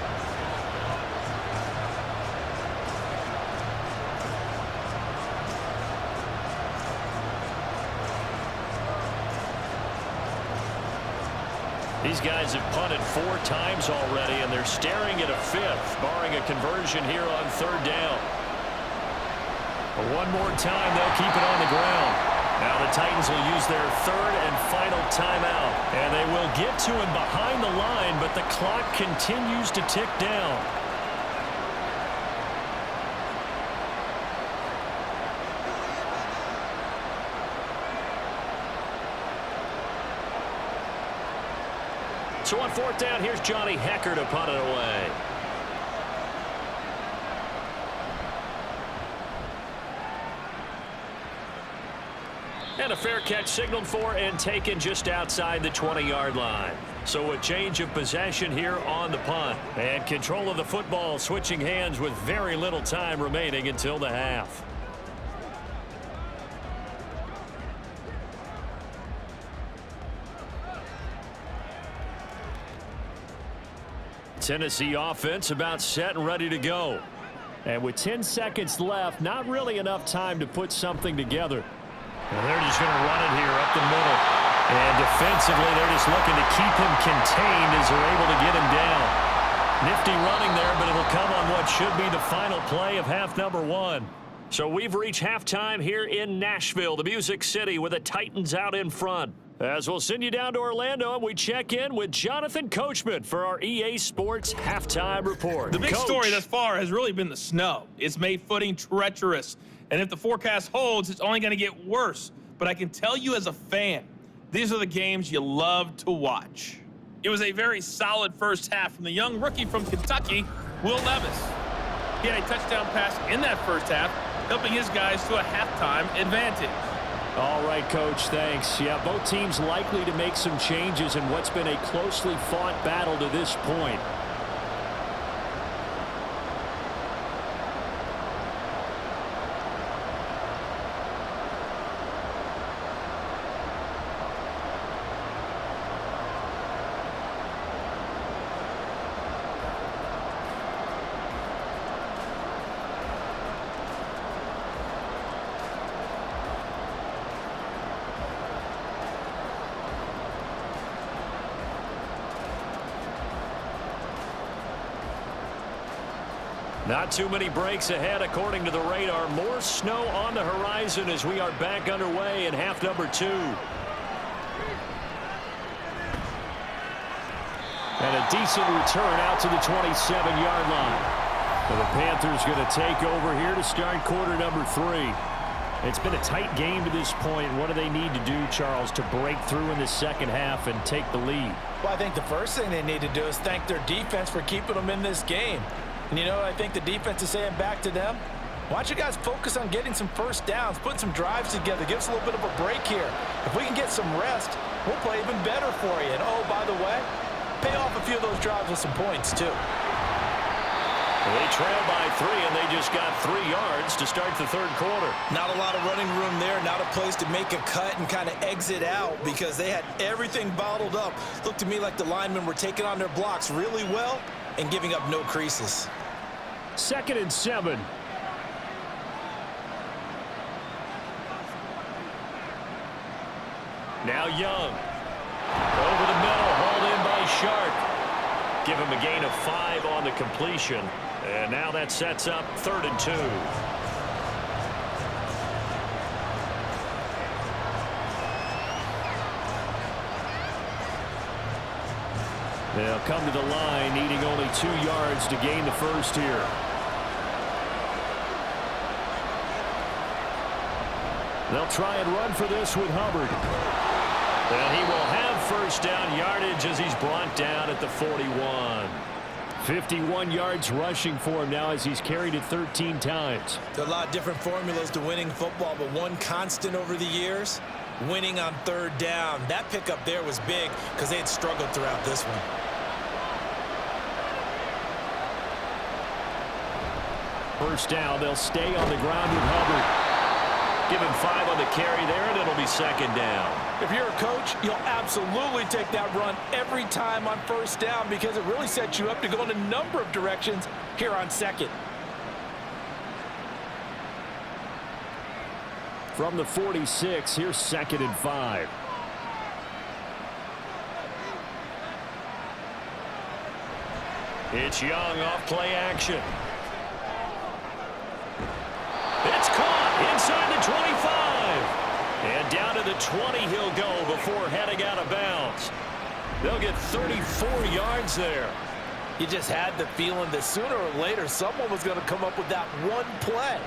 These guys have punted 4 times already, and they're staring at a 5th, barring a conversion here on 3rd down. One more time, they'll keep it on the ground. Now the Titans will use their 3rd and final timeout. And they will get to him behind the line, but the clock continues to tick down. So on 4th down, here's Johnny Hecker to punt it away. And a fair catch signaled for and taken just outside the 20-yard line. So a change of possession here on the punt. And control of the football switching hands with very little time remaining until the half. Tennessee offense about set and ready to go. And with 10 seconds left, not really enough time to put something together. And they're just going to run it here up the middle. And defensively, they're just looking to keep him contained as they're able to get him down. Nifty running there, but it'll come on what should be the final play of half number 1. So we've reached halftime here in Nashville, the Music City, with the Titans out in front. As we'll send you down to Orlando, and we check in with Jonathan Coachman for our EA Sports Halftime Report. The big Coach. story thus far has really been the snow. It's made footing treacherous, and if the forecast holds, it's only going to get worse. But I can tell you as a fan, these are the games you love to watch. It was a very solid first half from the young rookie from Kentucky, Will Levis. He had a touchdown pass in that first half, helping his guys to a halftime advantage. All right, Coach, thanks. Yeah, both teams likely to make some changes in what's been a closely fought battle to this point. Not too many breaks ahead according to the radar. More snow on the horizon as we are back underway in half number 2. And a decent return out to the 27-yard line. So the Panthers going to take over here to start quarter number 3. It's been a tight game to this point. What do they need to do, Charles, to break through in the second half and take the lead? Well, I think the first thing they need to do is thank their defense for keeping them in this game. And you know what I think the defense is saying back to them? Why don't you guys focus on getting some first downs, putting some drives together, give us a little bit of a break here. If we can get some rest, we'll play even better for you. And oh, by the way, pay off a few of those drives with some points, too. They trail by 3, and they just got 3 yards to start the third quarter. Not a lot of running room there, not a place to make a cut and kind of exit out because they had everything bottled up. Looked to me like the linemen were taking on their blocks really well and giving up no creases. 2nd and 7. Now Young. Over the middle, hauled in by Shark. Give him a gain of 5 on the completion. And now that sets up 3rd and 2. They'll come to the line, needing only 2 yards to gain the first here. They'll try and run for this with Hubbard. And he will have first down yardage as he's brought down at the 41. 51 yards rushing for him now as he's carried it 13 times. There are a lot of different formulas to winning football, but one constant over the years, winning on 3rd down. That pickup there was big because they had struggled throughout this one. First down, they'll stay on the ground with Hubbard. Give him 5 on the carry there, and it'll be 2nd down. If you're a coach, you'll absolutely take that run every time on 1st down because it really sets you up to go in a number of directions here on 2nd. From the 46, here's 2nd and 5. It's Young off play action. It's caught inside the 25. And down to the 20 he'll go before heading out of bounds. They'll get 34 yards there. You just had the feeling that sooner or later someone was going to come up with that one play.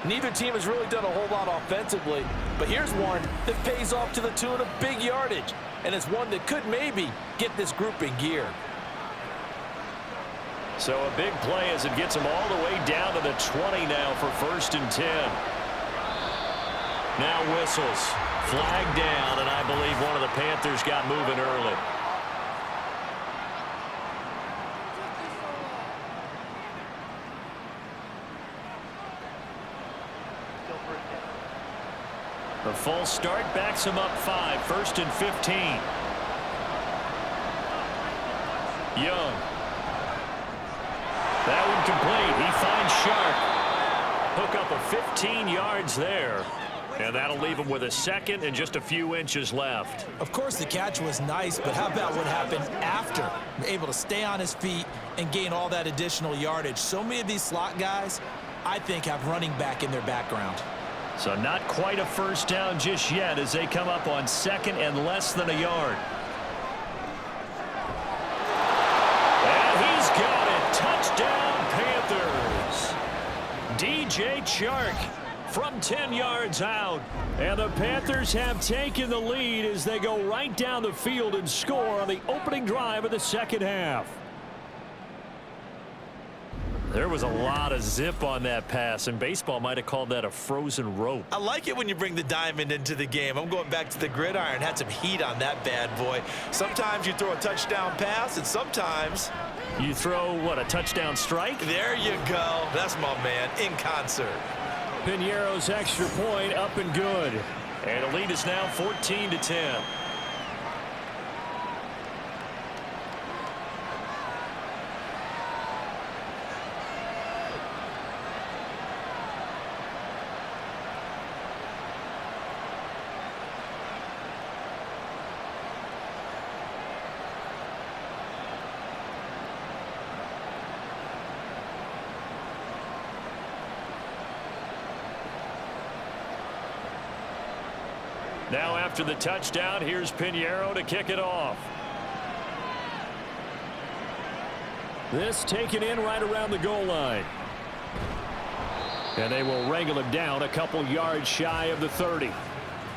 Neither team has really done a whole lot offensively, but here's one that pays off to the tune of big yardage, and it's one that could maybe get this group in gear. So a big play as it gets them all the way down to the 20 now for 1st and 10. Now whistles. Flag down, and I believe one of the Panthers got moving early. The false start backs him up 5, 1st and 15. Young. That one complete. He finds Sharp. Hook up of 15 yards there. And that'll leave him with a second and just a few inches left. Of course, the catch was nice, but how about what happened after? Able to stay on his feet and gain all that additional yardage. So many of these slot guys, I think, have running back in their background. So not quite a first down just yet as they come up on 2nd and less than a yard. And he's got it. Touchdown, Panthers. DJ Chark from 10 yards out. And the Panthers have taken the lead as they go right down the field and score on the opening drive of the second half. There was a lot of zip on that pass, and baseball might have called that a frozen rope. I like it when you bring the diamond into the game. I'm going back to the gridiron. Had some heat on that bad boy. Sometimes you throw a touchdown pass, and sometimes you throw, what, a touchdown strike? There you go. That's my man, in concert. Piñeiro's extra point up and good. And the lead is now 14-10. Now after the touchdown, here's Piñeiro to kick it off. This taken in right around the goal line. And they will wrangle him down a couple yards shy of the 30.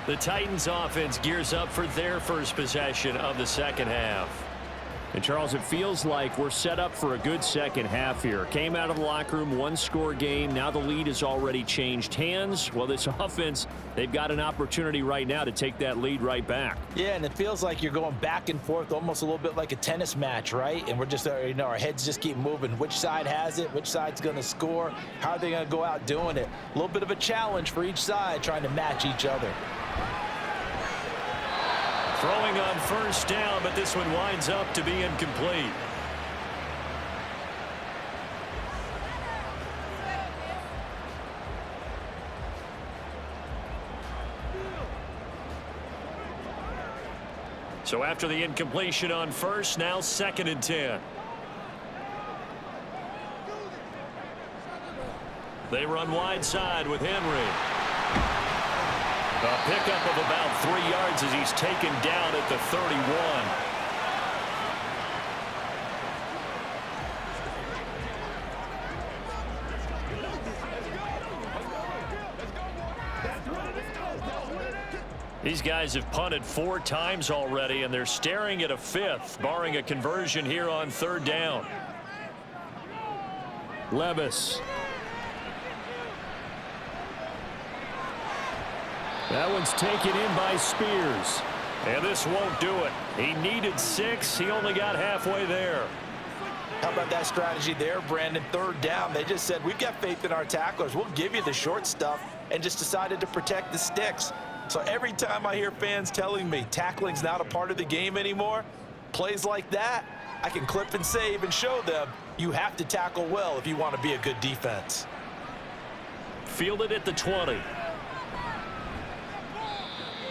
The Titans offense gears up for their first possession of the second half. And Charles, it feels like we're set up for a good second half here. Came out of the locker room, 1-score game. Now the lead has already changed hands. Well, this offense, they've got an opportunity right now to take that lead right back. Yeah, and it feels like you're going back and forth, almost a little bit like a tennis match, right? And we're just, our heads just keep moving. Which side has it? Which side's going to score? How are they going to go out doing it? A little bit of a challenge for each side, trying to match each other. Throwing on first down, but this one winds up to be incomplete. So after the incompletion on first, now 2nd and 10. They run wide side with Henry. A pickup of about 3 yards as he's taken down at the 31. These guys have punted 4 times already, and they're staring at a 5th, barring a conversion here on 3rd down. Levis. That one's taken in by Spears. And this won't do it. He needed 6. He only got halfway there. How about that strategy there, Brandon? 3rd down. They just said, we've got faith in our tacklers. We'll give you the short stuff, and just decided to protect the sticks. So every time I hear fans telling me tackling's not a part of the game anymore, plays like that, I can clip and save and show them you have to tackle well if you want to be a good defense. Fielded at the 20.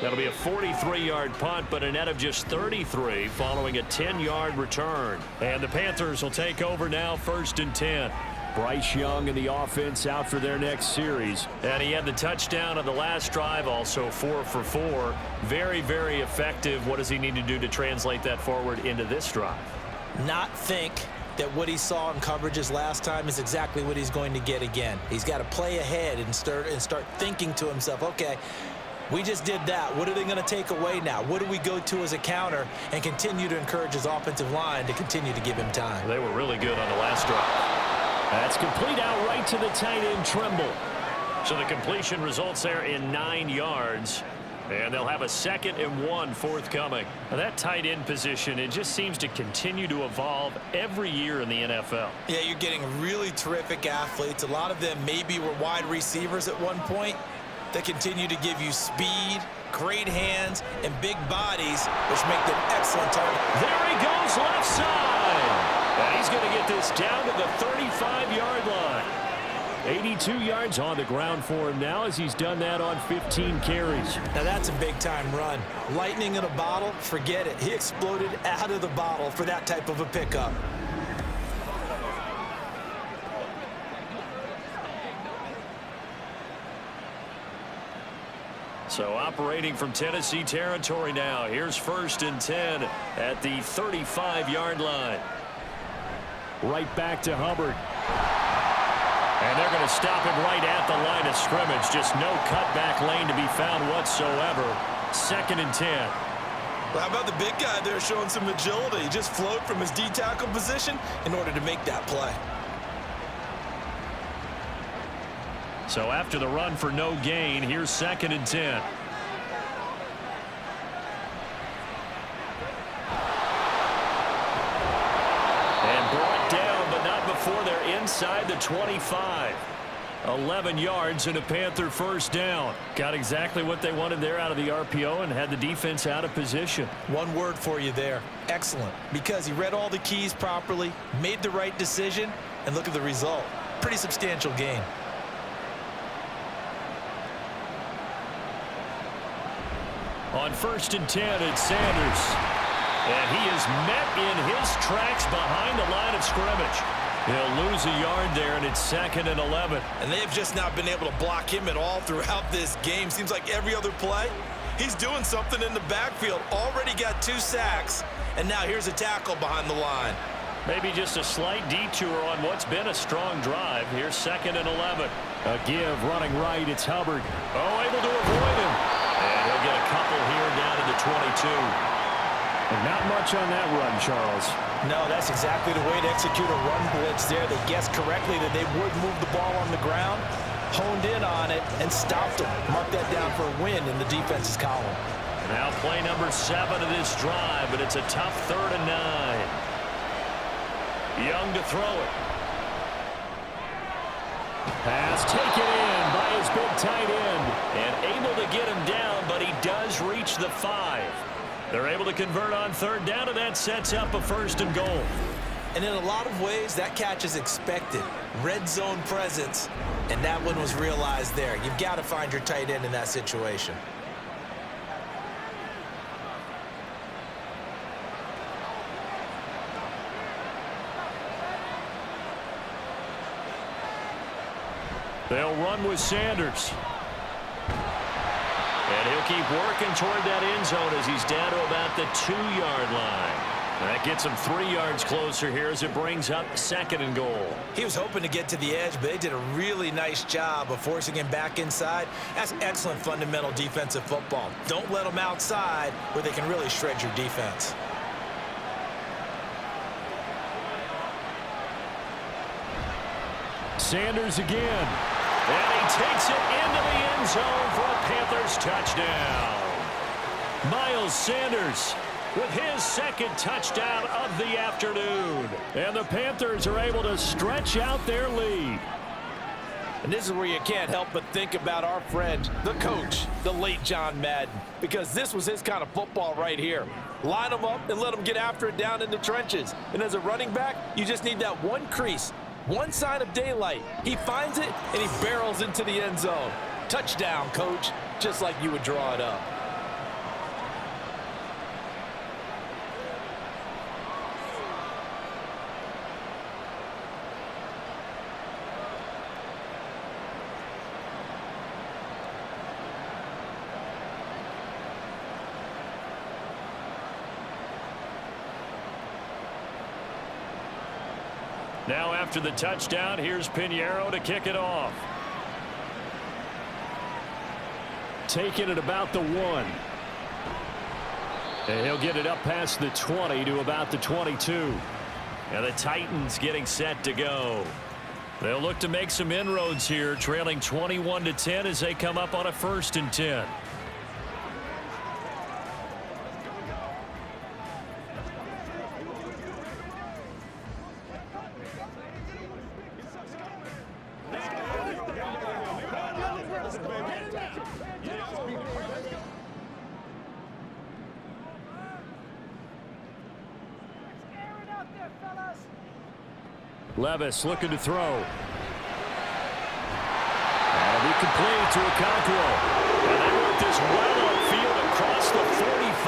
That'll be a 43-yard punt, but a net of just 33 following a 10-yard return. And the Panthers will take over now, 1st and 10. Bryce Young and the offense out for their next series. And he had the touchdown on the last drive, also 4 for 4. Very, very effective. What does he need to do to translate that forward into this drive? Not think that what he saw in coverages last time is exactly what he's going to get again. He's got to play ahead and start thinking to himself, okay, we just did that. What are they going to take away now? What do we go to as a counter, and continue to encourage his offensive line to continue to give him time? They were really good on the last drive. That's complete out right to the tight end, Trimble. So the completion results there in 9 yards. And they'll have a 2nd and 1 forthcoming. Now that tight end position, it just seems to continue to evolve every year in the NFL. Yeah, you're getting really terrific athletes. A lot of them maybe were wide receivers at one point. They continue to give you speed, great hands, and big bodies, which make them excellent targets. There he goes left side. And he's going to get this down to the 35-yard line. 82 yards on the ground for him now as he's done that on 15 carries. Now that's a big-time run. Lightning in a bottle, forget it. He exploded out of the bottle for that type of a pickup. So operating from Tennessee territory now. Here's 1st and 10 at the 35-yard line. Right back to Hubbard. And they're going to stop him right at the line of scrimmage. Just no cutback lane to be found whatsoever. 2nd and 10. Well, how about the big guy there showing some agility? He just flowed from his D-tackle position in order to make that play. So after the run for no gain, here's 2nd and 10. Before they're inside the 25. 11 yards and a Panther 1st down. Got exactly what they wanted there out of the RPO and had the defense out of position. One word for you there. Excellent. Because he read all the keys properly, made the right decision, and look at the result. Pretty substantial gain. On 1st and 10, it's Sanders. And he is met in his tracks behind the line of scrimmage. He'll lose a yard there, and it's 2nd and 11. And they've just not been able to block him at all throughout this game. Seems like every other play, he's doing something in the backfield. Already got 2 sacks, and now here's a tackle behind the line. Maybe just a slight detour on what's been a strong drive. Here's 2nd and 11. A give running right. It's Hubbard. Oh, able to avoid him. And he'll get a couple here down to the 22. And not much on that run, Charles. No, that's exactly the way to execute a run blitz there. They guessed correctly that they would move the ball on the ground, honed in on it, and stopped them. Mark that down for a win in the defense's column. Now play number 7 of this drive, but it's a tough 3rd and 9. Young to throw it. Pass taken in by his big tight end. And able to get him down, but he does reach the 5. They're able to convert on 3rd down, and that sets up a 1st and goal. And in a lot of ways, that catch is expected. Red zone presence, and that one was realized there. You've got to find your tight end in that situation. They'll run with Sanders. And he'll keep working toward that end zone as he's down to about the 2-yard line. That gets him 3 yards closer here as it brings up 2nd and goal. He was hoping to get to the edge, but they did a really nice job of forcing him back inside. That's excellent fundamental defensive football. Don't let them outside where they can really shred your defense. Sanders again. And he takes it into the end zone for a Panthers touchdown. Miles Sanders with his 2nd touchdown of the afternoon. And the Panthers are able to stretch out their lead. And this is where you can't help but think about our friend, the coach, the late John Madden, because this was his kind of football right here. Line them up and let them get after it down in the trenches. And as a running back, you just need that one crease. One sign of daylight. He finds it, and he barrels into the end zone. Touchdown, coach, just like you would draw it up. Now after the touchdown, here's Pinheiro to kick it off. Taking it about the 1. And he'll get it up past the 20 to about the 22. And the Titans getting set to go. They'll look to make some inroads here, trailing 21-10 as they come up on a 1st and 10. Levis looking to throw. That'll be complete to Okonkwo. And they work this well upfield across the 45.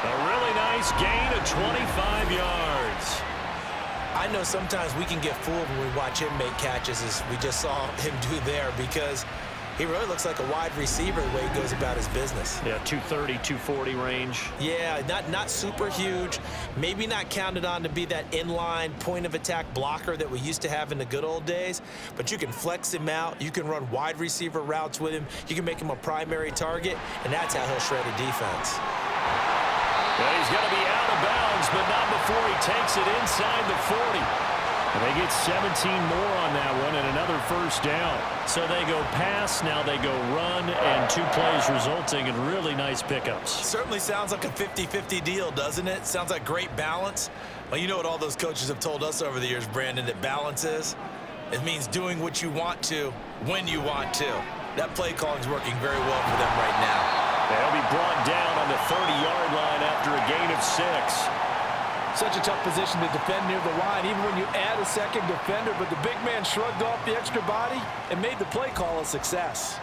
A really nice gain of 25 yards. I know sometimes we can get fooled when we watch him make catches, as we just saw him do there, because he really looks like a wide receiver the way he goes about his business. Yeah, 230, 240 range. Yeah, not super huge. Maybe not counted on to be that inline point-of-attack blocker that we used to have in the good old days, but you can flex him out. You can run wide receiver routes with him. You can make him a primary target, and that's how he'll shred a defense. Well, he's going to be out of bounds, but not before he takes it inside the 40. And they get 17 more on that one and another first down. So they go pass, now they go run, and 2 plays resulting in really nice pickups. Certainly sounds like a 50-50 deal, doesn't it? Sounds like great balance. Well, you know what all those coaches have told us over the years, Brandon, that balance is? It means doing what you want to when you want to. That play calling is working very well for them right now. They'll be brought down on the 30-yard line after a gain of 6. Such a tough position to defend near the line, even when you add a second defender, but the big man shrugged off the extra body and made the play call a success.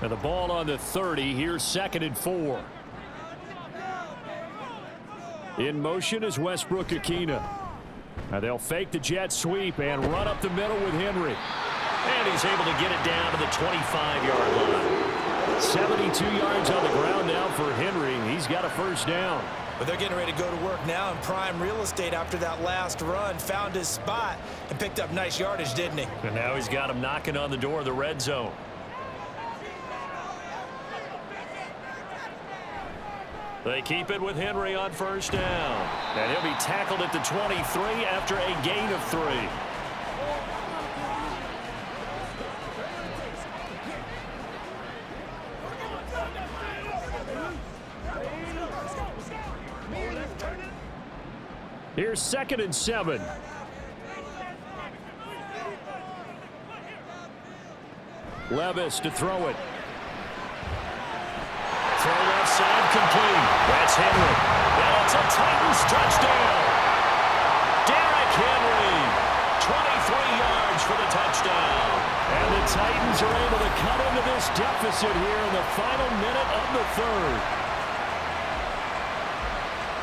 And the ball on the 30, here's 2nd and 4. In motion is Westbrook Akina. Now they'll fake the jet sweep and run up the middle with Henry. And he's able to get it down to the 25-yard line. 72 yards on the ground now for Henry. He's got a first down. But they're getting ready to go to work now in prime real estate after that last run. Found his spot and picked up nice yardage, didn't he? And now he's got him knocking on the door of the red zone. They keep it with Henry on first down. And he'll be tackled at the 23 after a gain of 3. Here's 2nd and 7. Levis to throw it. Throw left side complete. That's Henry. And it's a Titans touchdown. Derrick Henry. 23 yards for the touchdown. And the Titans are able to cut into this deficit here in the final minute of the 3rd.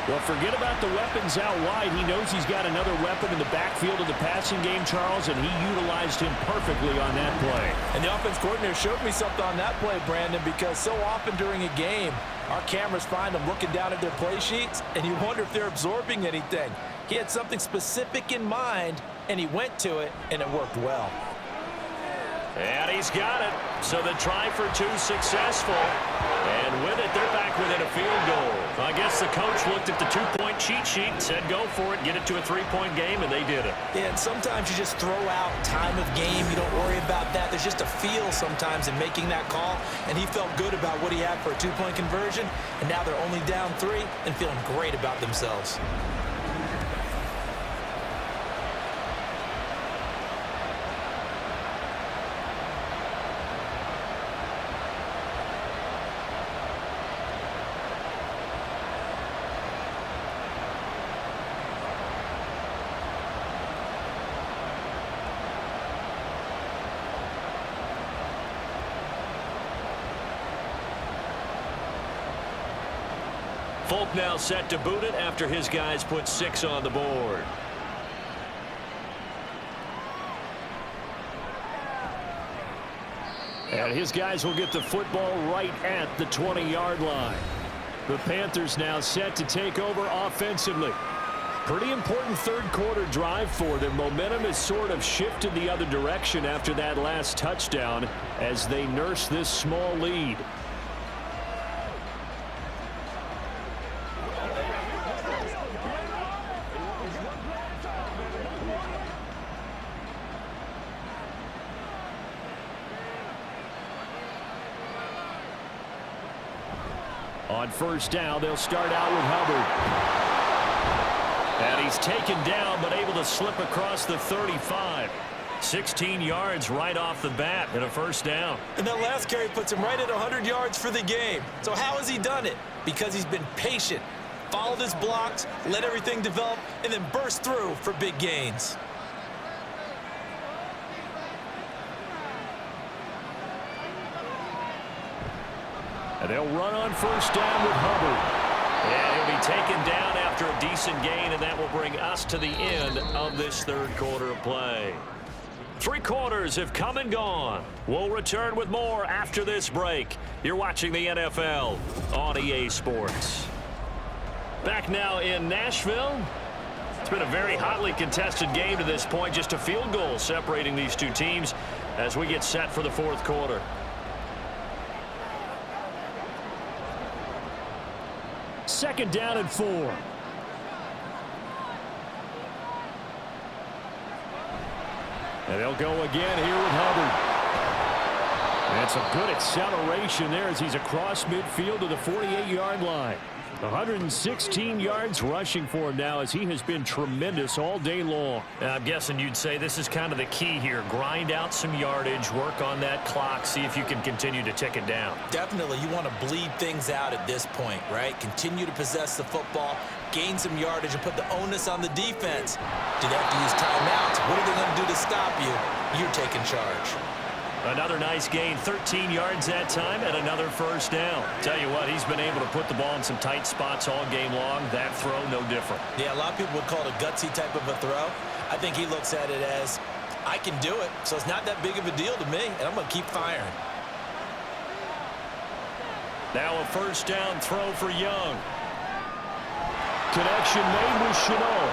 Well, forget about the weapons out wide. He knows he's got another weapon in the backfield of the passing game, Charles, and he utilized him perfectly on that play. And the offense coordinator showed me something on that play, Brandon, because so often during a game, our cameras find them looking down at their play sheets, and you wonder if they're absorbing anything. He had something specific in mind, and he went to it, and it worked well. And he's got it. So the try for 2 successful. And with it, they're back within a field goal. I guess the coach looked at the 2-point cheat sheet and said, go for it, get it to a 3-point game, and they did it. Yeah, and sometimes you just throw out time of game. You don't worry about that. There's just a feel sometimes in making that call, and he felt good about what he had for a 2-point conversion, and now they're only down 3 and feeling great about themselves. Folk now set to boot it after his guys put 6 on the board. And his guys will get the football right at the 20-yard line. The Panthers now set to take over offensively. Pretty important third-quarter drive for them. Momentum has sort of shifted the other direction after that last touchdown as they nurse this small lead. On first down, they'll start out with Hubbard. And he's taken down, but able to slip across the 35. 16 yards right off the bat and a first down. And that last carry puts him right at 100 yards for the game. So how has he done it? Because he's been patient, followed his blocks, let everything develop, and then burst through for big gains. And they'll run on first down with Hubbard. And he'll be taken down after a decent gain, and that will bring us to the end of this third quarter of play. 3 quarters have come and gone. We'll return with more after this break. You're watching the NFL on EA Sports. Back now in Nashville. It's been a very hotly contested game to this point. Just a field goal separating these two teams as we get set for the fourth quarter. Second down and 4. And they'll go again here with Hubbard. And it's a good acceleration there as he's across midfield to the 48-yard line. 116 yards rushing for him now as he has been tremendous all day long. I'm guessing you'd say this is kind of the key here. Grind out some yardage, work on that clock, see if you can continue to tick it down. Definitely, you want to bleed things out at this point, right? Continue to possess the football, gain some yardage, and put the onus on the defense. Do they have to use timeouts? What are they going to do to stop you? You're taking charge. Another nice gain, 13 yards that time, and another first down. Tell you what, he's been able to put the ball in some tight spots all game long. That throw, no different. Yeah, a lot of people would call it a gutsy type of a throw. I think he looks at it as, I can do it, so it's not that big of a deal to me, and I'm going to keep firing. Now a first down throw for Young. Connection made with Chenault.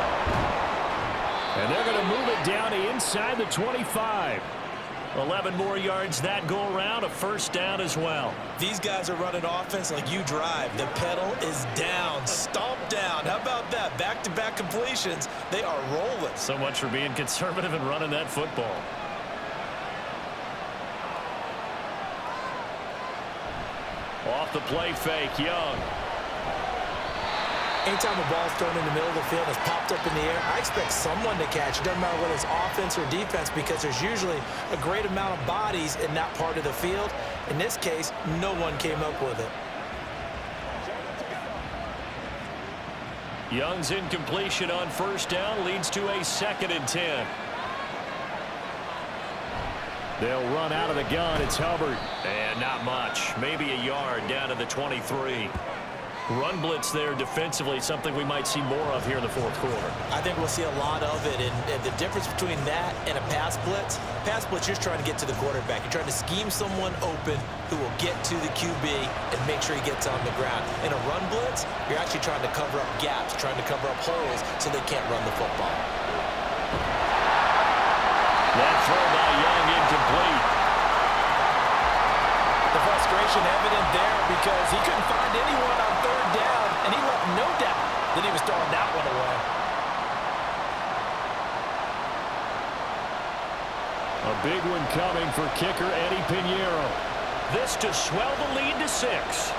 And they're going to move it down to inside the 25. 11 more yards that go around, a first down as well. These guys are running offense like you drive. The pedal is down, stomp down. How about that? Back-to-back completions. They are rolling. So much for being conservative and running that football. Off the play fake, Young. Anytime a ball's thrown in the middle of the field and it's popped up in the air, I expect someone to catch. It doesn't matter whether it's offense or defense because there's usually a great amount of bodies in that part of the field. In this case, no one came up with it. Young's incompletion on first down leads to a 2nd and 10. They'll run out of the gun. It's Hubbard. And not much. Maybe a yard down to the 23. Run blitz there defensively, something we might see more of here in the fourth quarter. I think we'll see a lot of it, and the difference between that and a pass blitz, you're trying to get to the quarterback. You're trying to scheme someone open who will get to the QB and make sure he gets on the ground. In a run blitz, you're actually trying to cover up gaps, trying to cover up holes so they can't run the football. That throw by Young incomplete. The frustration evident there because he couldn't find anyone on third down, and he left no doubt that he was throwing that one away. A big one coming for kicker Eddie Pinheiro. This to swell the lead to 6.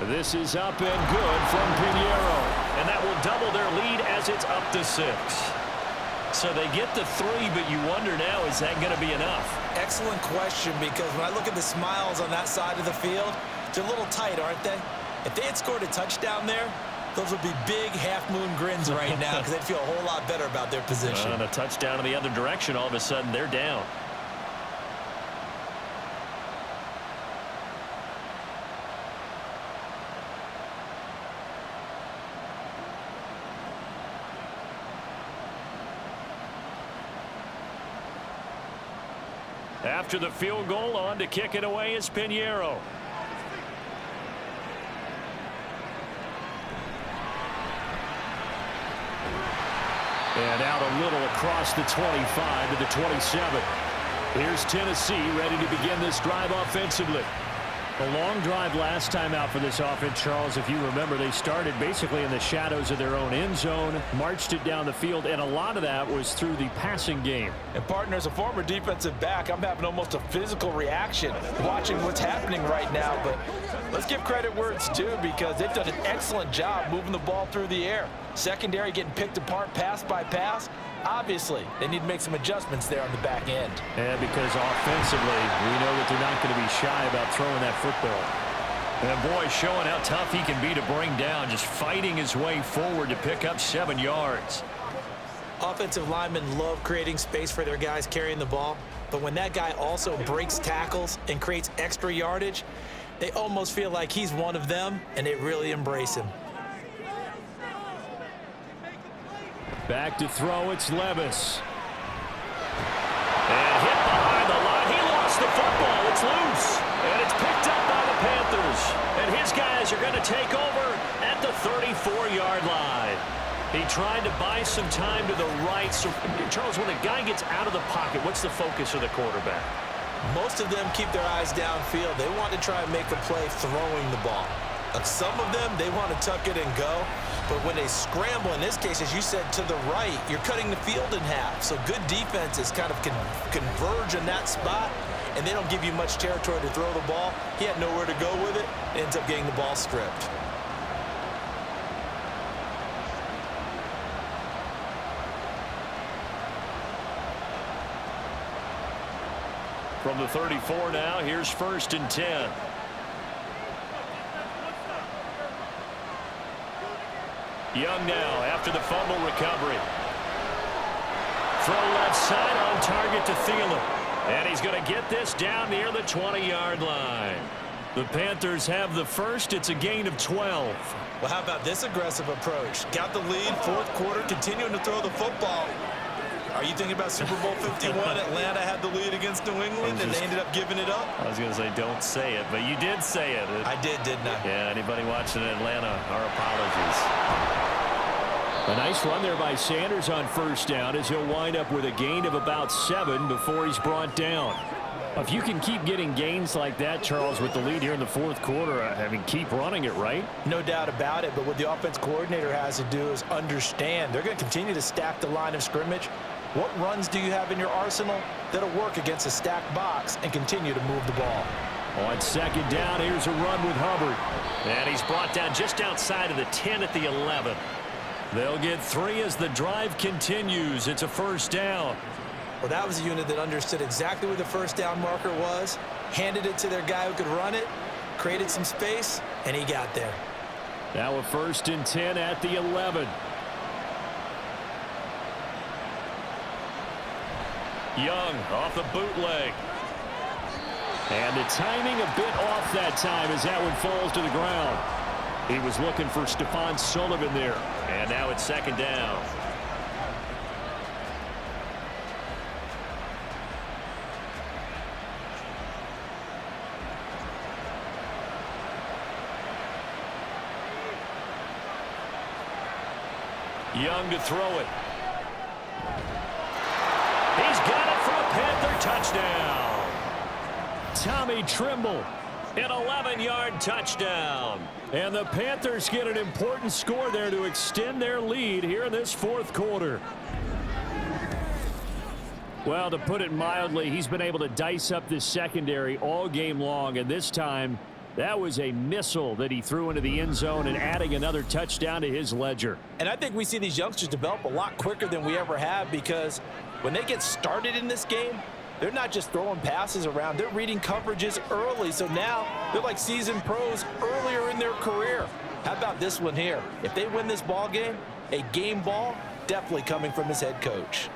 This is up and good from Pinheiro. And that will double their lead as it's up to 6. So they get the 3, but you wonder now, is that going to be enough? Excellent question, because when I look at the smiles on that side of the field, they're a little tight, aren't they? If they had scored a touchdown there, those would be big half-moon grins right now because they'd feel a whole lot better about their position. And a touchdown in the other direction, all of a sudden they're down. After the field goal, on to kick it away is Pinheiro. And out a little across the 25 to the 27. Here's Tennessee ready to begin this drive offensively. A long drive last time out for this offense, Charles. If you remember, they started basically in the shadows of their own end zone, marched it down the field, and a lot of that was through the passing game. And, partner, as a former defensive back, I'm having almost a physical reaction watching what's happening right now. But let's give credit where it's due because they've done an excellent job moving the ball through the air. Secondary getting picked apart pass by pass. Obviously, they need to make some adjustments there on the back end. And because offensively, we know that they're not going to be shy about throwing that football. And boy, showing how tough he can be to bring down, just fighting his way forward to pick up 7 yards. Offensive linemen love creating space for their guys carrying the ball, but when that guy also breaks tackles and creates extra yardage, they almost feel like he's one of them, and they really embrace him. Back to throw, it's Levis. And hit behind the line. He lost the football. It's loose. And it's picked up by the Panthers. And his guys are going to take over at the 34-yard line. He tried to buy some time to the right. So, Charles, when a guy gets out of the pocket, what's the focus of the quarterback? Most of them keep their eyes downfield. They want to try and make a play throwing the ball. Some of them, they want to tuck it and go. But when they scramble, in this case, as you said, to the right, you're cutting the field in half. So good defenses kind of converge in that spot, and they don't give you much territory to throw the ball. He had nowhere to go with it. Ends up getting the ball stripped. From the 34 now, here's 1st and 10. Young now after the fumble recovery. Throw left side on target to Thielen. And he's going to get this down near the 20-yard line. The Panthers have the first. It's a gain of 12. Well, how about this aggressive approach? Got the lead, 4th quarter, continuing to throw the football. Are you thinking about Super Bowl 51? Atlanta had the lead against New England, and they ended up giving it up? I was going to say don't say it, but you did say it. I did, didn't I? Yeah, anybody watching Atlanta, our apologies. A nice run there by Sanders on 1st down as he'll wind up with a gain of about 7 before he's brought down. If you can keep getting gains like that, Charles, with the lead here in the 4th quarter, I mean, keep running it, right? No doubt about it, but what the offense coordinator has to do is understand they're going to continue to stack the line of scrimmage. What runs do you have in your arsenal that'll work against a stacked box and continue to move the ball? On 2nd down, here's a run with Hubbard. And he's brought down just outside of the 10 at the 11. They'll get 3 as the drive continues. It's a 1st down. Well, that was a unit that understood exactly where the 1st down marker was, handed it to their guy who could run it, created some space, and he got there. Now a 1st and 10 at the 11. Young off the bootleg. And the timing a bit off that time as that one falls to the ground. He was looking for Stephon Sullivan there. And now it's 2nd down. Young to throw it. He's got it for a Panther touchdown. Tommy Trimble, an 11-yard touchdown. And the Panthers get an important score there to extend their lead here in this 4th quarter. Well, to put it mildly, he's been able to dice up this secondary all game long, and this time that was a missile that he threw into the end zone and adding another touchdown to his ledger. And I think we see these youngsters develop a lot quicker than we ever have, because when they get started in this game, they're not just throwing passes around. They're reading coverages early. So now they're like seasoned pros earlier in their career. How about this one here? If they win this ball game, a game ball definitely coming from his head coach.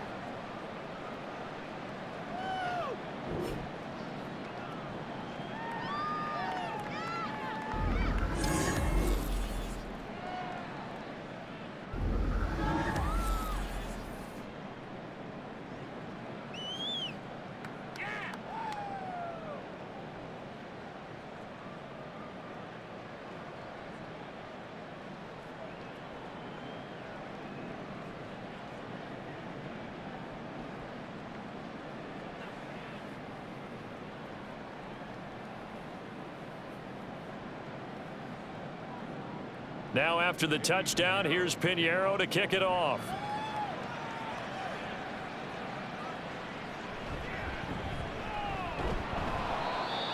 Now after the touchdown, here's Pinheiro to kick it off.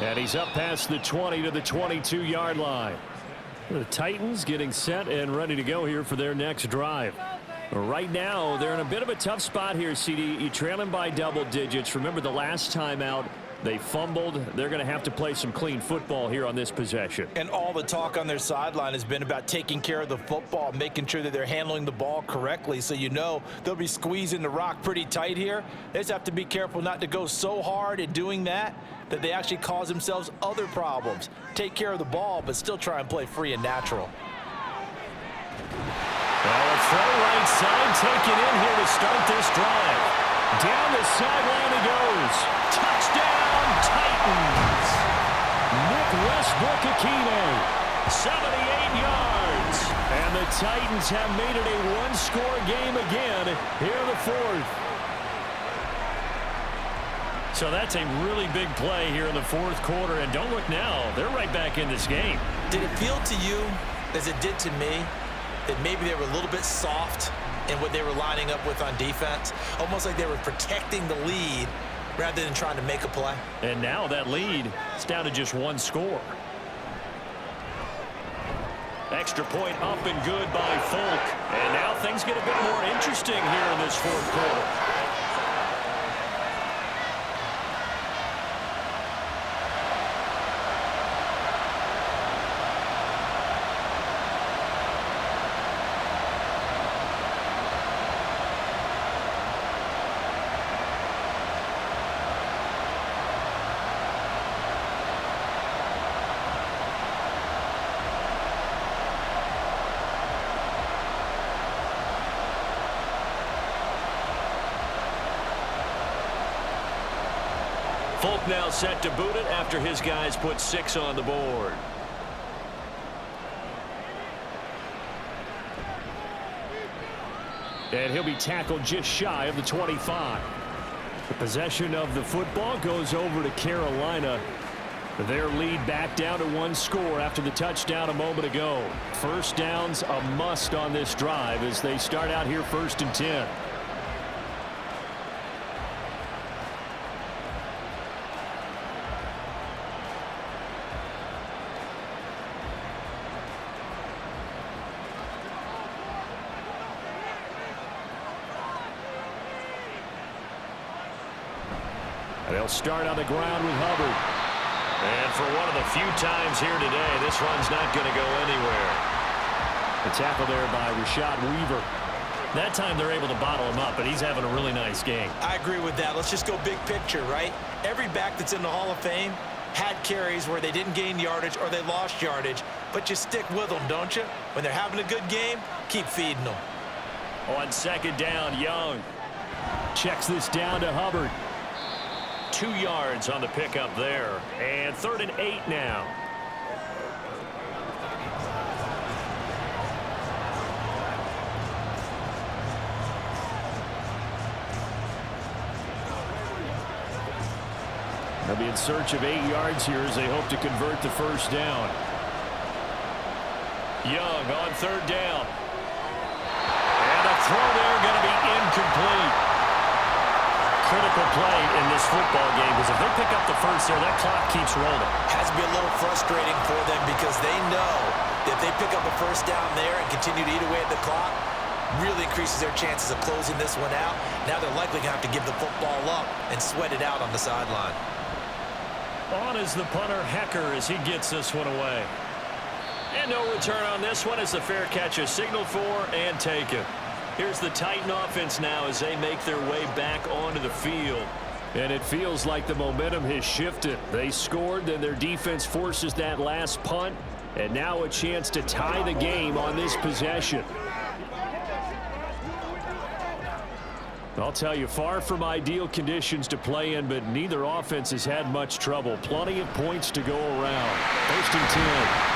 And he's up past the 20 to the 22-yard line. The Titans getting set and ready to go here for their next drive. Right now, they're in a bit of a tough spot here, CD. You trail them by double digits. Remember the last time out, they fumbled. They're going to have to play some clean football here on this possession. And all the talk on their sideline has been about taking care of the football, making sure that they're handling the ball correctly. So you know they'll be squeezing the rock pretty tight here. They just have to be careful not to go so hard in doing that they actually cause themselves other problems. Take care of the ball, but still try and play free and natural. Well, a throw right side taken in here to start this drive. Down the sideline he goes. Touchdown, Titans. Nick Westbrook-Akine, 78 yards. And the Titans have made it a one-score game again here in the fourth. So that's a really big play here in the fourth quarter. And don't look now, they're right back in this game. Did it feel to you, as it did to me, that maybe they were a little bit soft in what they were lining up with on defense? Almost like they were protecting the lead rather than trying to make a play. And now that lead is down to just one score. Extra point up and good by Folk. And now things get a bit more interesting here in this fourth quarter. Folk now set to boot it after his guys put 6 on the board. And he'll be tackled just shy of the 25. The possession of the football goes over to Carolina. Their lead back down to one score after the touchdown a moment ago. First down's a must on this drive as they start out here 1st and 10. They'll start on the ground with Hubbard. And for one of the few times here today, this one's not going to go anywhere. The tackle there by Rashad Weaver. That time they're able to bottle him up, but he's having a really nice game. I agree with that. Let's just go big picture, right? Every back that's in the Hall of Fame had carries where they didn't gain yardage or they lost yardage, but you stick with them, don't you? When they're having a good game, keep feeding them. On 2nd down, Young checks this down to Hubbard. 2 yards on the pickup there. And 3rd and 8 now. They'll be in search of 8 yards here as they hope to convert the first down. Young on 3rd down. And a throw there going to be incomplete. Critical play in this football game because if they pick up the first there, that clock keeps rolling. Has to be a little frustrating for them because they know that if they pick up a first down there and continue to eat away at the clock, really increases their chances of closing this one out. Now they're likely going to have to give the football up and sweat it out on the sideline. On is the punter Hecker as he gets this one away. And no return on this one as the fair catch is signaled for and taken. Here's the Titan offense now as they make their way back onto the field. And it feels like the momentum has shifted. They scored, then their defense forces that last punt, and now a chance to tie the game on this possession. I'll tell you, far from ideal conditions to play in, but neither offense has had much trouble. Plenty of points to go around. 1st and 10.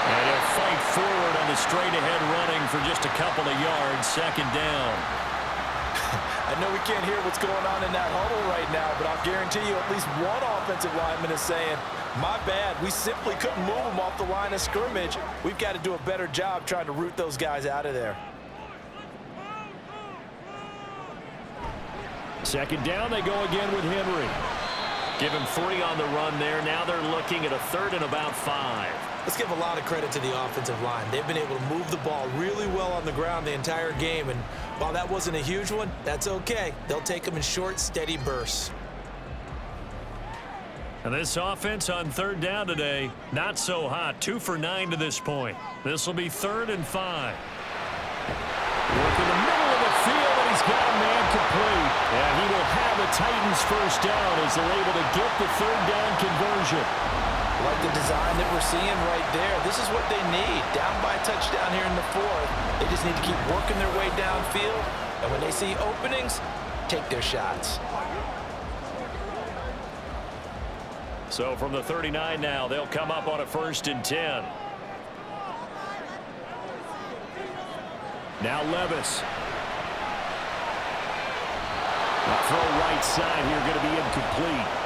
And he'll fight forward on the straight-ahead running for just a couple of yards. 2nd down. I know we can't hear what's going on in that huddle right now, but I'll guarantee you at least one offensive lineman is saying, my bad, we simply couldn't move them off the line of scrimmage. We've got to do a better job trying to root those guys out of there. 2nd down, they go again with Henry. Give him 3 on the run there. Now they're looking at a 3rd and about 5. Let's give a lot of credit to the offensive line. They've been able to move the ball really well on the ground the entire game, and while that wasn't a huge one, that's okay. They'll take them in short, steady bursts. And this offense on third down today, not so hot. 2 for 9 to this point. This will be 3rd and 5. Work in the middle of the field, and he's got a man complete. And he will have the Titans first down as they're able to get the third down conversion. Like the design that we're seeing right there. This is what they need. Down by a touchdown here in the 4th. They just need to keep working their way downfield. And when they see openings, take their shots. So from the 39 now, they'll come up on a 1st and 10. Now Levis. The throw right side here going to be incomplete.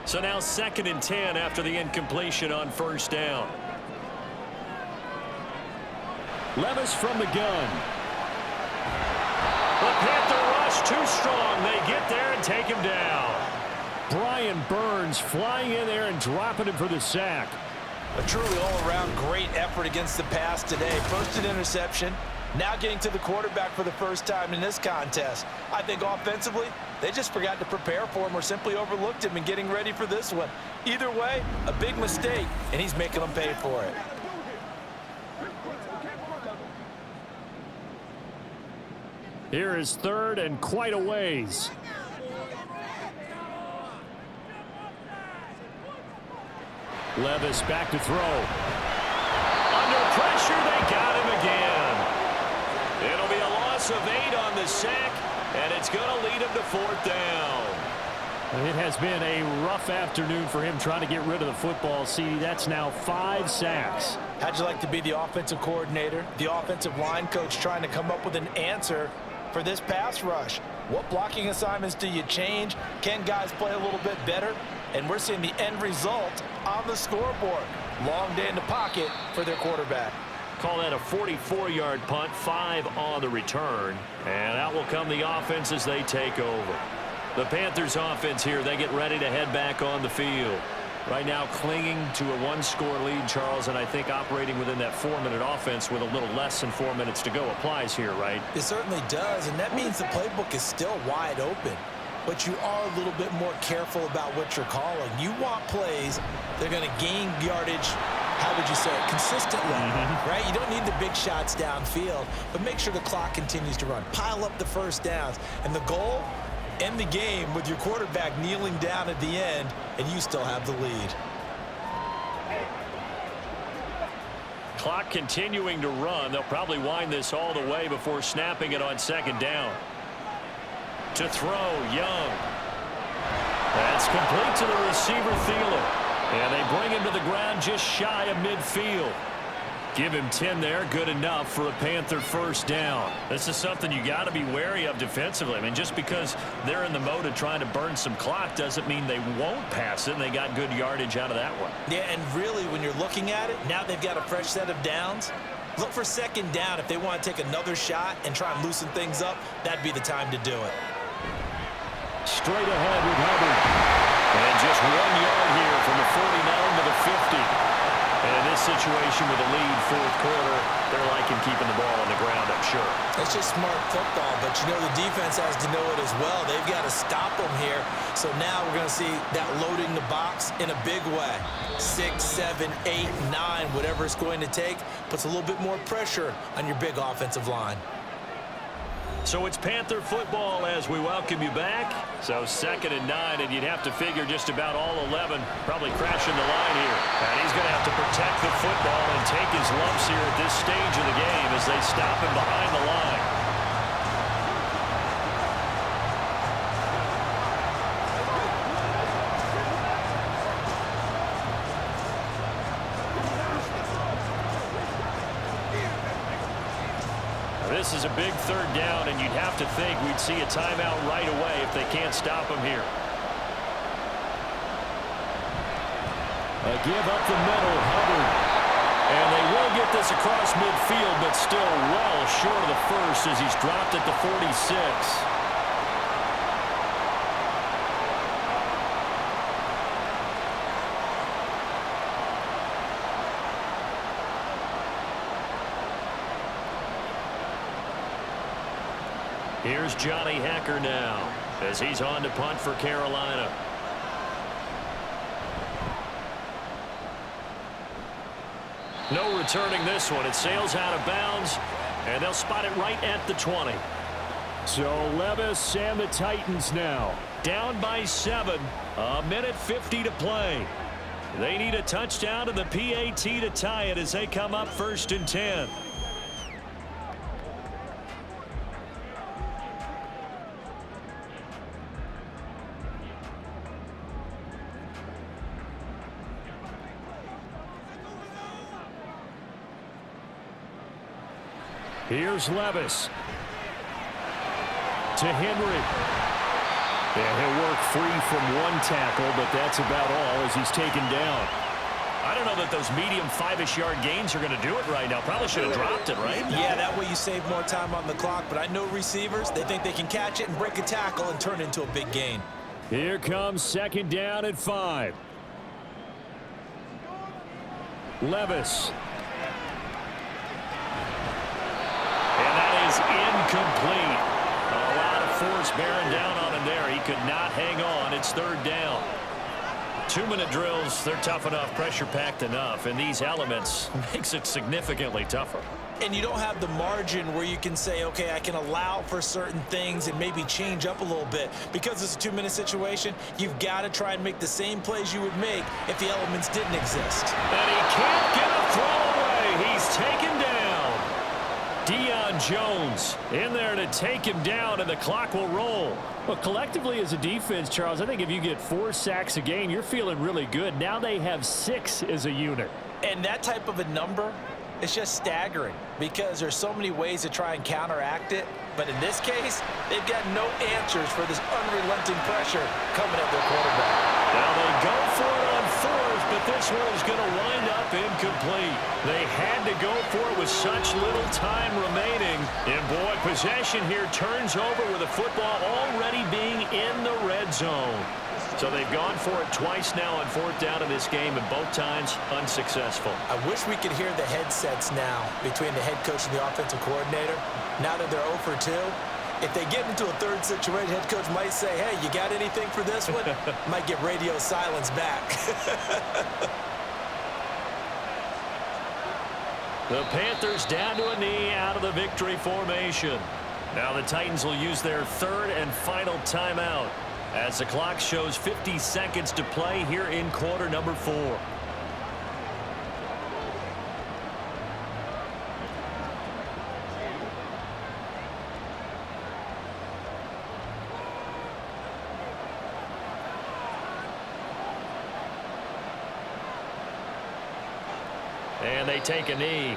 So now 2nd and 10 after the incompletion on 1st down. Levis from the gun. The Panther rush too strong. They get there and take him down. Brian Burns flying in there and dropping him for the sack. A truly all-around great effort against the pass today. First an interception, now getting to the quarterback for the first time in this contest. I think offensively, they just forgot to prepare for him or simply overlooked him in getting ready for this one. Either way, a big mistake, and he's making them pay for it. Here is 3rd and quite a ways. Levis back to throw. Under pressure, they got him again. It'll be a loss of 8 on the sack, and it's going to lead him to 4th down. It has been a rough afternoon for him trying to get rid of the football. See, that's now 5 sacks. How'd you like to be the offensive coordinator, the offensive line coach trying to come up with an answer for this pass rush? What blocking assignments do you change? Can guys play a little bit better? And we're seeing the end result on the scoreboard. Long day in the pocket for their quarterback. Call that a 44-yard punt, 5 on the return. And out will come the offense as they take over. The Panthers offense here, they get ready to head back on the field. Right now clinging to a 1-score lead, Charles, and I think operating within that 4-minute offense with a little less than 4 minutes to go applies here, right? It certainly does, and that means the playbook is still wide open. But you are a little bit more careful about what you're calling. You want plays that are going to gain yardage, how would you say it, consistently, right? You don't need the big shots downfield, but make sure the clock continues to run. Pile up the first downs. And the goal, end the game with your quarterback kneeling down at the end, and you still have the lead. Clock continuing to run. They'll probably wind this all the way before snapping it on 2nd down. To throw, Young. That's complete to the receiver, Thielen. And they bring him to the ground just shy of midfield. Give him 10 there, good enough for a Panther first down. This is something you got to be wary of defensively. I mean, just because they're in the mode of trying to burn some clock doesn't mean they won't pass it, and they got good yardage out of that one. Yeah, and really, when you're looking at it, now they've got a fresh set of downs. Look for 2nd down. If they want to take another shot and try and loosen things up, that'd be the time to do it. Straight ahead with Hubbard. And just 1 yard here from the 49 to the 50. And in this situation with a lead 4th quarter, they're liking keeping the ball on the ground, I'm sure. It's just smart football, but you know the defense has to know it as well. They've got to stop them here. So now we're going to see that loading the box in a big way. 6, 7, 8, 9, whatever it's going to take, puts a little bit more pressure on your big offensive line. So it's Panther football as we welcome you back. So 2nd and 9, and you'd have to figure just about all 11 probably crashing the line here. And he's going to have to protect the football and take his lumps here at this stage of the game as they stop him behind the line. This is a big 3rd down, and you'd have to think we'd see a timeout right away if they can't stop him here. A give up the middle, Hubbard. And they will get this across midfield, but still well short of the first as he's dropped at the 46. Here's Johnny Hacker now as he's on to punt for Carolina. No returning this one. It sails out of bounds, and they'll spot it right at the 20. So Levis and the Titans now Down by 7. A minute 50 to play. They need a touchdown to the PAT to tie it as they come up 1st and 10. Here's Levis to Henry. Yeah, he'll work free from one tackle, but that's about all as he's taken down. I don't know that those medium 5-ish yard gains are going to do it right now. Probably should have dropped it, right? Yeah, that way you save more time on the clock, but I know receivers, they think they can catch it and break a tackle and turn it into a big gain. Here comes 2nd down at 5. Levis. And that is incomplete. A lot of force bearing down on him there. He could not hang on. It's 3rd down. 2-minute drills, they're tough enough, pressure-packed enough, and these elements makes it significantly tougher. And you don't have the margin where you can say, okay, I can allow for certain things and maybe change up a little bit. Because it's a 2-minute situation, you've got to try and make the same plays you would make if the elements didn't exist. And he can't get a throw away. He's taken down. Deion Jones in there to take him down, and the clock will roll. Well, collectively as a defense, Charles, I think if you get 4 sacks a game, you're feeling really good. Now they have 6 as a unit. And that type of a number, it's just staggering because there's so many ways to try and counteract it. But in this case, they've got no answers for this unrelenting pressure coming at their quarterback. Now they go for it on 4th, but this one is going to wind up incomplete. They had to go for it with such little time remaining. And boy, possession here turns over with the football already being in the red zone. So they've gone for it twice now on 4th down in this game, and both times unsuccessful. I wish we could hear the headsets now between the head coach and the offensive coordinator. Now that they're 0 for 2, if they get into a 3rd situation, head coach might say, hey, you got anything for this one? Might get radio silence back. The Panthers down to a knee out of the victory formation. Now the Titans will use their 3rd and final timeout as the clock shows 50 seconds to play here in quarter number 4. And they take a knee.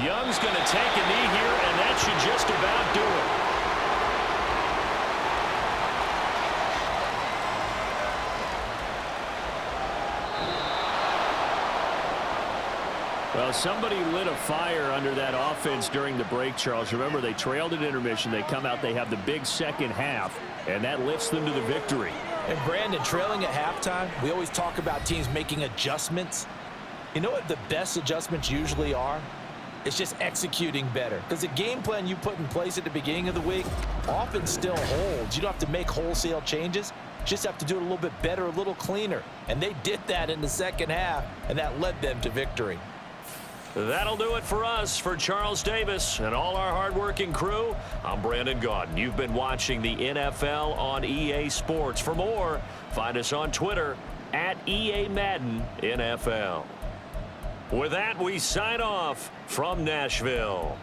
Young's going to take a knee here, and that should just about do it. Well, somebody lit a fire under that offense during the break, Charles. Remember, they trailed at intermission. They come out, they have the big second half, and that lifts them to the victory. And Brandon, trailing at halftime, we always talk about teams making adjustments. You know what the best adjustments usually are? It's just executing better. Because the game plan you put in place at the beginning of the week often still holds. You don't have to make wholesale changes. Just have to do it a little bit better, a little cleaner. And they did that in the second half, and that led them to victory. That'll do it for us. For Charles Davis and all our hardworking crew, I'm Brandon Gaudin. You've been watching the NFL on EA Sports. For more, find us on Twitter at EA Madden NFL. With that, we sign off from Nashville.